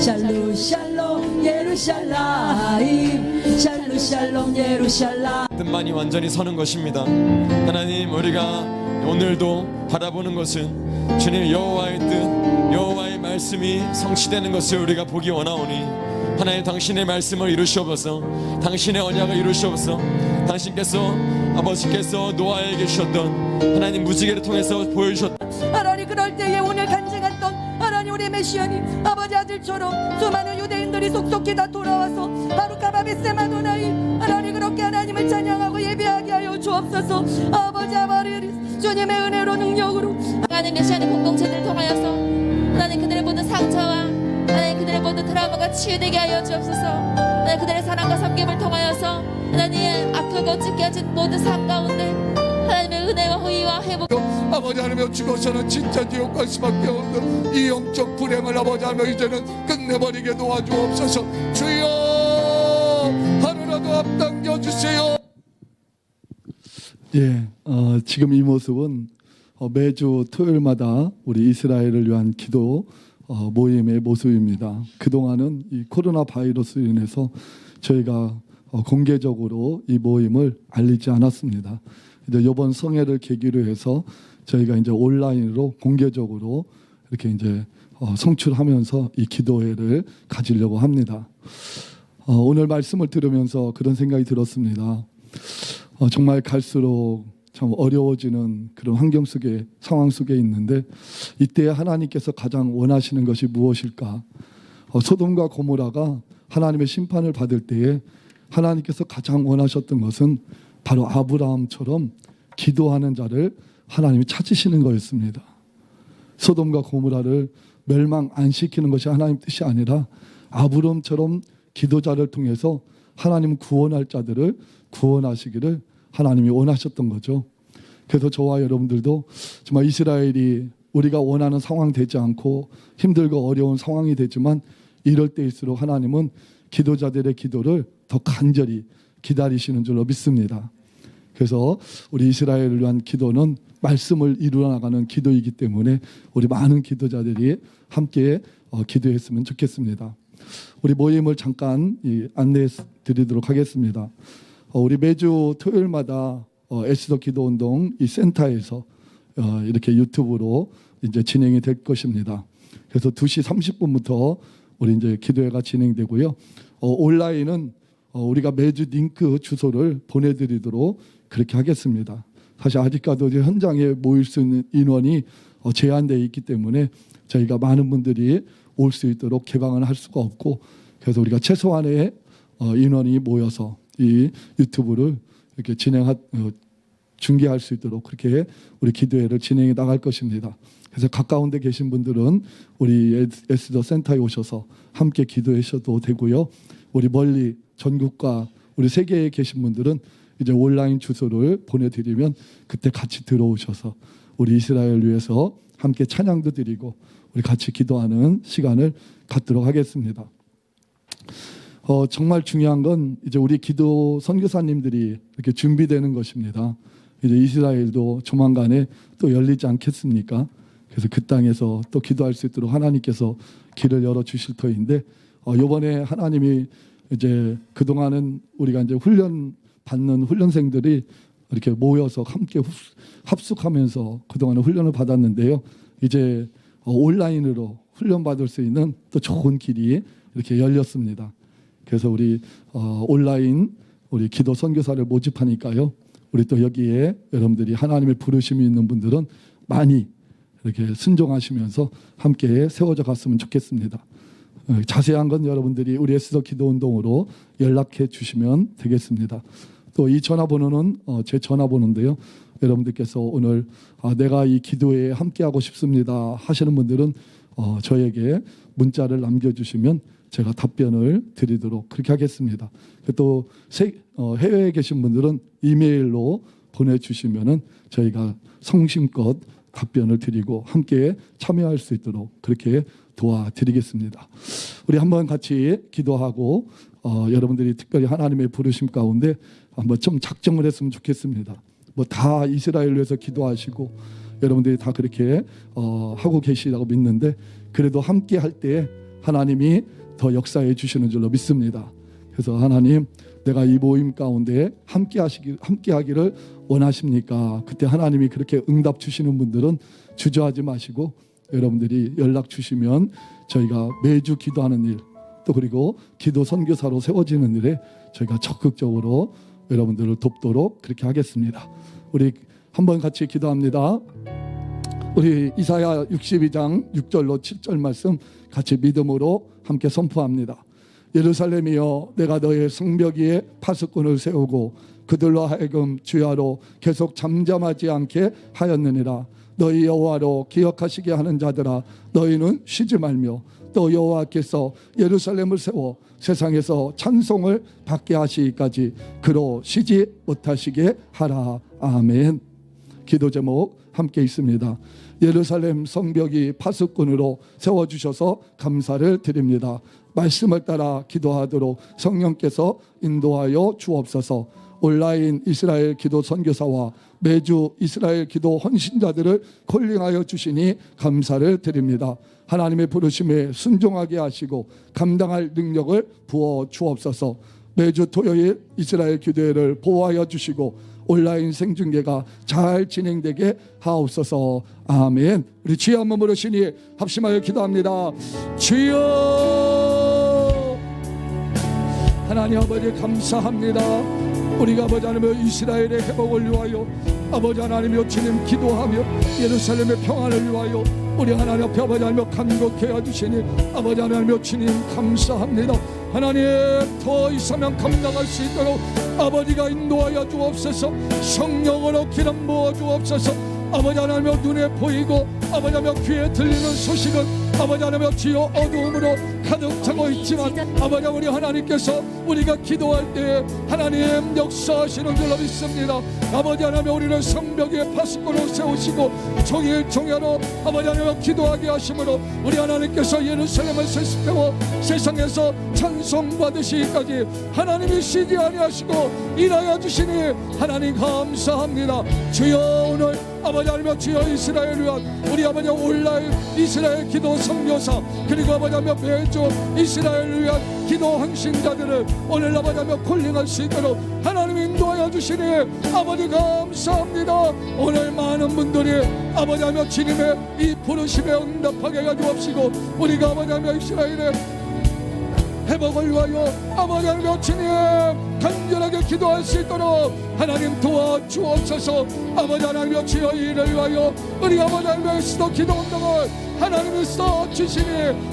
샬롬 샬롬 예루살렘 샬롬 샬롬 예루살렘 뜻만이 완전히 서는 것입니다. 하나님, 우리가 오늘도 바라보는 것은 주님 여호와의 뜻, 여호와의 말씀이 성취되는 것을 우리가 보기 원하오니 하나님, 당신의 말씀을 이루시옵소서. 당신의 언약을 이루시옵소서. 당신께서 아버지께서 노아에게 주셨던 하나님 무지개를 통해서 보여주셨던 하나님, 그럴 때에 오늘 간증했던 하나님 우리 메시아님 아버지 아들처럼 수많은 유대인들이 속속히 다 돌아와서 바루카바 베세마도나이 하나님 그렇게 하나님을 찬양하고 예배하게 하여 주옵소서. 아버지 주님의 은혜로 능력으로 하나님 메시아의 공동체들을 통하여서 하나님 그들의 모든 상처와 하나님 그들의 모든 트라우마가 치유되게 하여 주옵소서. 하나님 그들의 사랑과 섬김을 통하여서 하나님 아프고 찢겨진 모든 삶 가운데 하나님의 은혜와 호의와 회복 아버지 하나님 죽어서는 진짜 지옥 갈 수밖에 없는 이 영적 불행을 아버지 하나님 이제는 끝내버리게 도와주옵소서. 주여 하루라도 앞당겨 주세요. 지금 이 모습은 매주 토요일마다 우리 이스라엘을 위한 기도 모임의 모습입니다. 그동안은 이 코로나 바이러스로 인해서 저희가 공개적으로 이 모임을 알리지 않았습니다. 이번 성회를 계기로 해서 저희가 이제 온라인으로 공개적으로 이렇게 이제 성출하면서 이 기도회를 가지려고 합니다. 오늘 말씀을 들으면서 그런 생각이 들었습니다. 정말 갈수록 참 어려워지는 그런 환경 속에 상황 속에 있는데 이때 하나님께서 가장 원하시는 것이 무엇일까? 소돔과 고모라가 하나님의 심판을 받을 때에 하나님께서 가장 원하셨던 것은 바로 아브라함처럼 기도하는 자를 하나님이 찾으시는 거였습니다. 소돔과 고모라를 멸망 안 시키는 것이 하나님 뜻이 아니라 아브라함처럼 기도자를 통해서 하나님 구원할 자들을 구원하시기를 하나님이 원하셨던 거죠. 그래서 저와 여러분들도 정말 이스라엘이 우리가 원하는 상황 되지 않고 힘들고 어려운 상황이 되지만 이럴 때일수록 하나님은 기도자들의 기도를 더 간절히 기다리시는 줄로 믿습니다. 그래서 우리 이스라엘을 위한 기도는 말씀을 이루어 나가는 기도이기 때문에 우리 많은 기도자들이 함께 기도했으면 좋겠습니다. 우리 모임을 잠깐 안내해 드리도록 하겠습니다. 우리 매주 토요일마다 에스더 기도운동 이 센터에서 이렇게 유튜브로 이제 진행이 될 것입니다. 그래서 2시 30분부터 우리 이제 기도회가 진행되고요. 온라인은 우리가 매주 링크 주소를 보내드리도록 그렇게 하겠습니다. 사실 아직까지 현장에 모일 수 있는 인원이 제한되어 있기 때문에 저희가 많은 분들이 올 수 있도록 개방을 할 수가 없고 그래서 우리가 최소한의 인원이 모여서 이 유튜브를 이렇게 중계할 수 있도록 그렇게 우리 기도회를 진행해 나갈 것입니다. 그래서 가까운 데 계신 분들은 우리 에스더 센터에 오셔서 함께 기도하셔도 되고요. 우리 멀리 전국과 우리 세계에 계신 분들은 이제 온라인 주소를 보내드리면 그때 같이 들어오셔서 우리 이스라엘 위해서 함께 찬양도 드리고 우리 같이 기도하는 시간을 갖도록 하겠습니다. 정말 중요한 건 이제 우리 기도 선교사님들이 이렇게 준비되는 것입니다. 이제 이스라엘도 조만간에 또 열리지 않겠습니까? 그래서 그 땅에서 또 기도할 수 있도록 하나님께서 길을 열어 주실 터인데 이번에 하나님이 이제 그동안은 우리가 이제 훈련 받는 훈련생들이 이렇게 모여서 함께 합숙하면서 그동안에 훈련을 받았는데요. 이제 온라인으로 훈련 받을 수 있는 또 좋은 길이 이렇게 열렸습니다. 그래서 우리 온라인 우리 기도 선교사를 모집하니까요. 우리 또 여기에 여러분들이 하나님의 부르심이 있는 분들은 많이 이렇게 순종하시면서 함께 세워져 갔으면 좋겠습니다. 자세한 건 여러분들이 우리 에스더 기도운동으로 연락해 주시면 되겠습니다. 또 이 전화번호는 제 전화번호인데요. 여러분들께서 오늘 내가 이 기도에 함께하고 싶습니다 하시는 분들은 저에게 문자를 남겨주시면 제가 답변을 드리도록 그렇게 하겠습니다. 또 해외에 계신 분들은 이메일로 보내주시면은 저희가 성심껏 답변을 드리고 함께 참여할 수 있도록 그렇게 도와드리겠습니다. 우리 한번 같이 기도하고 여러분들이 특별히 하나님의 부르심 가운데 한번 좀 작정을 했으면 좋겠습니다. 뭐 다 이스라엘을 위해서 기도하시고 여러분들이 다 그렇게 하고 계시다고 믿는데 그래도 함께 할 때 하나님이 더 역사해 주시는 줄로 믿습니다. 그래서 하나님, 내가 이 모임 가운데 함께 하기를 원하십니까? 그때 하나님이 그렇게 응답 주시는 분들은 주저하지 마시고 여러분들이 연락 주시면 저희가 매주 기도하는 일, 또 그리고 기도 선교사로 세워지는 일에 저희가 적극적으로 여러분들을 돕도록 그렇게 하겠습니다. 우리 한번 같이 기도합니다. 우리 이사야 62장 6절로 7절 말씀 같이 믿음으로 함께 선포합니다. 예루살렘이여, 내가 너의 성벽 위에 파수꾼을 세우고 그들로 하여금 주야로 계속 잠잠하지 않게 하였느니라. 너희 여호와로 기억하시게 하는 자들아, 너희는 쉬지 말며 또 여호와께서 예루살렘을 세워 세상에서 찬송을 받게 하시기까지 그로 쉬지 못하시게 하라. 아멘. 기도 제목 함께 있습니다. 예루살렘 성벽이 파수꾼으로 세워주셔서 감사를 드립니다. 말씀을 따라 기도하도록 성령께서 인도하여 주옵소서. 온라인 이스라엘 기도 선교사와 매주 이스라엘 기도 헌신자들을 콜링하여 주시니 감사를 드립니다. 하나님의 부르심에 순종하게 하시고 감당할 능력을 부어 주옵소서. 매주 토요일 이스라엘 기도회를 보호하여 주시고 온라인 생중계가 잘 진행되게 하옵소서. 아멘. 우리 주여 한번 부르시니 합심하여 기도합니다. 주여, 하나님 아버지 감사합니다. 우리가 아버지 하나님 이스라엘의 회복을 위하여 아버지 하나님이여 주님 기도하며 예루살렘의 평안을 위하여 우리 하나님 앞에 아버지 하나님이여 간곡해 주시니 아버지 하나님이여 주님 감사합니다. 하나님, 더 이상 감당할 수 있도록 아버지가 인도하여 주옵소서. 성령으로 기름 부어 주옵소서. 아버지 하나님이여 눈에 보이고 아버지 하나님이여 귀에 들리는 소식은 아버지 하나님이여 주여 어두움으로 가득 차고 있지만 아버지 우리 하나님께서 우리가 기도할 때 하나님 역사하시는 줄로 믿습니다. 아버지 하나님이여 우리를 성벽 위에 파수꾼으로 세우시고 종일 종야로 아버지 하나님이여 기도하게 하심으로 우리 하나님께서 예루살렘을 세워 세상에서 찬송 받으시기까지 하나님이 쉬지 아니하시고 일하여 주시니 하나님 감사합니다. 주여, 오늘 아버지 하나님이여 주여 이스라엘을 위한 우리 아버지 온라인 이스라엘 기도 선교사 그리고 아버지 하나님이여 매주 이스라엘을 위한 기도 헌신자들을 오늘 아버지 하나님이여 콜링할 수 있도록 하나님 인도하여 주시니 아버지 감사합니다. 오늘 많은 분들이 아버지 하나님이여 주님의 이 부르심에 응답하게 해주옵시고 우리가 아버지 하나님이여 이스라엘의 회복을 위하여 아버지 하나님이여 주님 간절하게 기도할 수 있도록 하나님 도와주옵소서. 아버지 하나님이여 주여 이 일을 위하여 우리 아버지 하나님의 수도 기도 운동을 하나님이 써주시니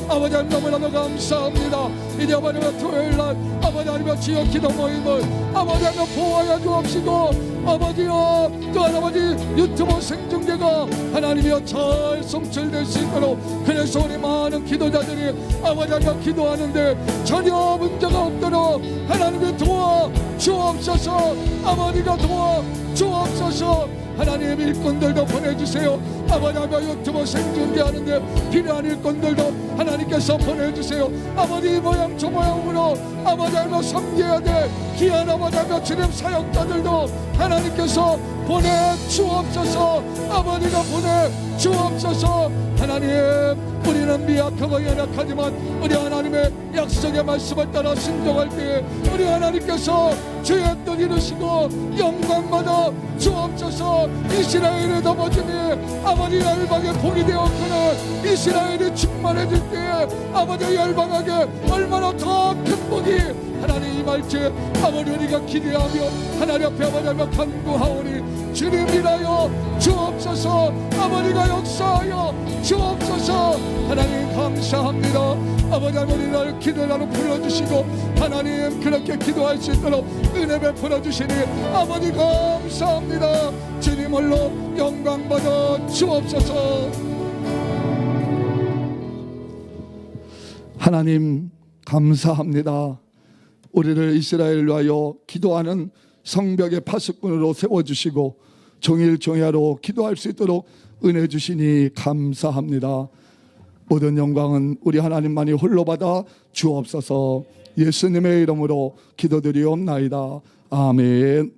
아버지 하나님 너무나도 감사합니다. 이제 아버지 하나님 토요일날 아버지 하나님의 주여 기도 모임을 아버지 하나님 보호하여 주옵시고 아버지여 또한 아버지 유튜브 생중계가 하나님이여 잘 성취될 수 있도록 그래서 우리 많은 기도자들이 아버지 하나님 기도하는데 전혀 문제가 없도록 하나님이 도와 주옵소서. 아버지가 도와 주옵소서. 하나님 일꾼들도 보내주세요. 아버지 하나님 유튜브 생중계하는데 필요한 일꾼들도 하나님께서 보내주세요. 아버지 이 모양 저 모양으로 아버지 하나님 섬겨야 돼 귀한 아버지 하나님 주님 사역자들도 하나님께서 보내주옵소서. 아버지가 보내주옵소서. 하나님, 우리는 미약하고 연약하지만 우리 하나님의 약속의 말씀을 따라 순종할 때 우리 하나님께서 주의 뜻 이루시고 영광받아 주옵소서. 이스라엘의 넘어짐이 아버지 열방의 복이 되었거늘 이스라엘이 충만해질 때 아버지 열방에게 얼마나 더 큰 복이 하나님 임할지 아버지 우리가 기대하며 하나님 앞에 아버지 간구하오니 주님 일하여 주옵소서. 아버지가 역사하여 주옵소서. 하나님 감사합니다. 아버지 우리를 기도하러 불러주시고 하나님 그렇게 기도할 수 있도록 은혜 베풀어 주시니 아버지 감사합니다. 주님 홀로 영광 받아 주옵소서. 하나님 감사합니다. 우리를 이스라엘을 위하여 기도하는 성벽의 파수꾼으로 세워주시고 종일 종야로 기도할 수 있도록 은혜 주시니 감사합니다. 모든 영광은 우리 하나님만이 홀로 받아 주옵소서. 예수님의 이름으로 기도드리옵나이다. 아멘.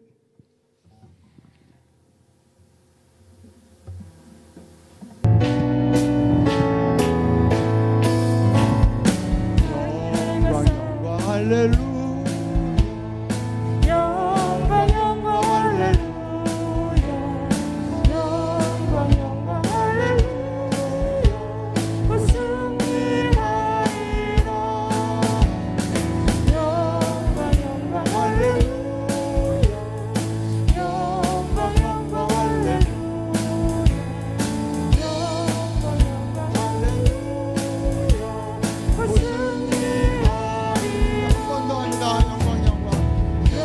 영광 영광 할렐루야 영광 영광 할렐루야 영광 영광 할렐루야 곧 승리하리라 영광 영광 할렐루야 영광 영광 할렐루야 영광 영광 할렐루야 곧 승리하리라 영광 더합니다. 영광 영광 할렐루야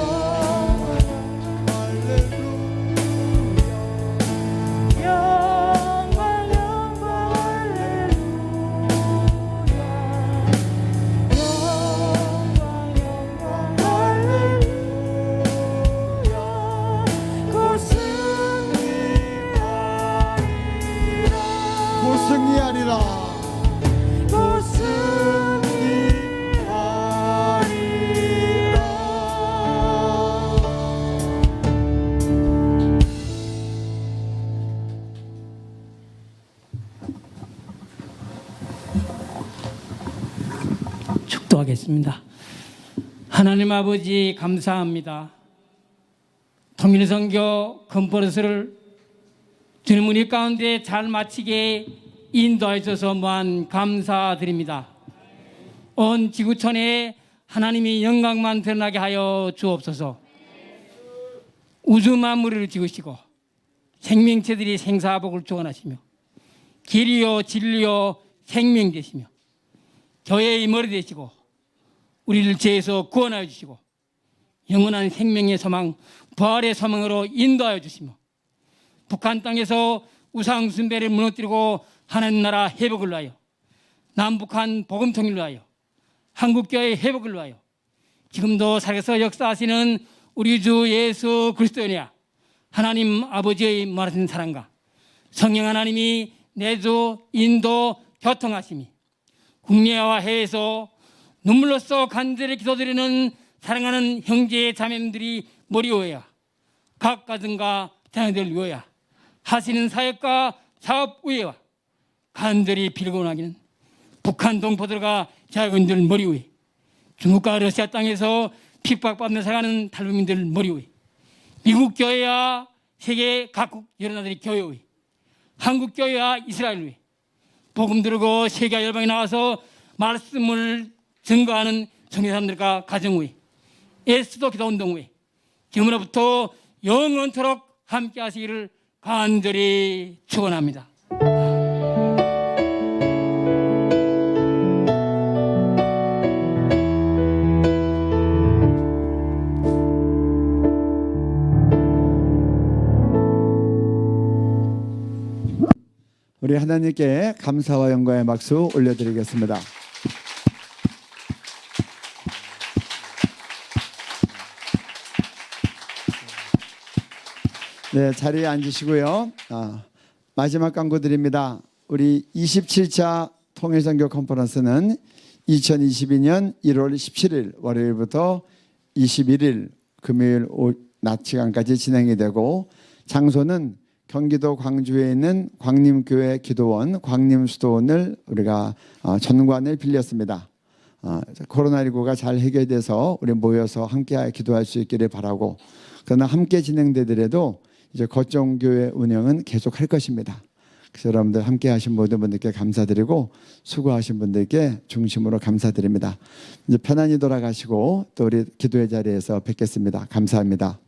영광 영광 할렐루야 영광 영광 할렐루야 곧 승리하리라 곧 승리하리라 곧 축도하겠습니다. 하나님 아버지 감사합니다. 통일선교 컨퍼런스를 주님 우리 가운데 잘 마치게 인도해 주셔서 무한 감사드립니다. 온 지구촌에 하나님이 영광만 드러나게 하여 주옵소서. 우주 만물을 지으시고 생명체들이 생사복을 주관하시며 길이요 진리요 생명 되시며 교회의 머리 되시고 우리를 죄에서 구원하여 주시고 영원한 생명의 소망 부활의 소망으로 인도하여 주시며 북한 땅에서 우상 숭배를 무너뜨리고 하나님 나라 회복을 위하여 남북한 복음 통일을 위하여 한국교회 회복을 위하여 지금도 살아서 역사하시는 우리 주 예수 그리스도이냐 하나님 아버지의 무한하신 사랑과 성령 하나님이 내주 인도 교통하심이 국내와 해외에서 눈물로써 간절히 기도드리는 사랑하는 형제 자매님들이 머리 위에야 각 가정과 자녀들 위에야 하시는 사역과 사업 위에와 간절히 빌곤하기는 북한 동포들과 자유인들 머리 위에 중국과 러시아 땅에서 핍박받는 살아가는 탈북민들 머리 위에 미국 교회와 세계 각국 여러 나라들의 교회 위에 한국 교회와 이스라엘 위에 복음 들고 세계 열방에 나와서 말씀을 증거하는 성교사님들과 가정 위에 에스도 기도운동 위에 지금으로부터 영원토록 함께 하시기를 간절히 축원합니다. 우리 하나님께 감사와 영광의 박수 올려드리겠습니다. 네, 자리에 앉으시고요. 마지막 광고 드립니다. 우리 27차 통일선교 컨퍼런스는 2022년 1월 17일 월요일부터 21일 금요일 낮 시간까지 진행이 되고 장소는 경기도 광주에 있는 광림교회 기도원 광림수도원을 우리가 전관을 빌렸습니다. 코로나19가 잘 해결돼서 우리 모여서 함께 기도할 수 있기를 바라고 그러나 함께 진행되더라도 이제 거점교회 운영은 계속할 것입니다. 그래서 여러분들 함께 하신 모든 분들께 감사드리고 수고하신 분들께 중심으로 감사드립니다. 이제 편안히 돌아가시고 또 우리 기도의 자리에서 뵙겠습니다. 감사합니다.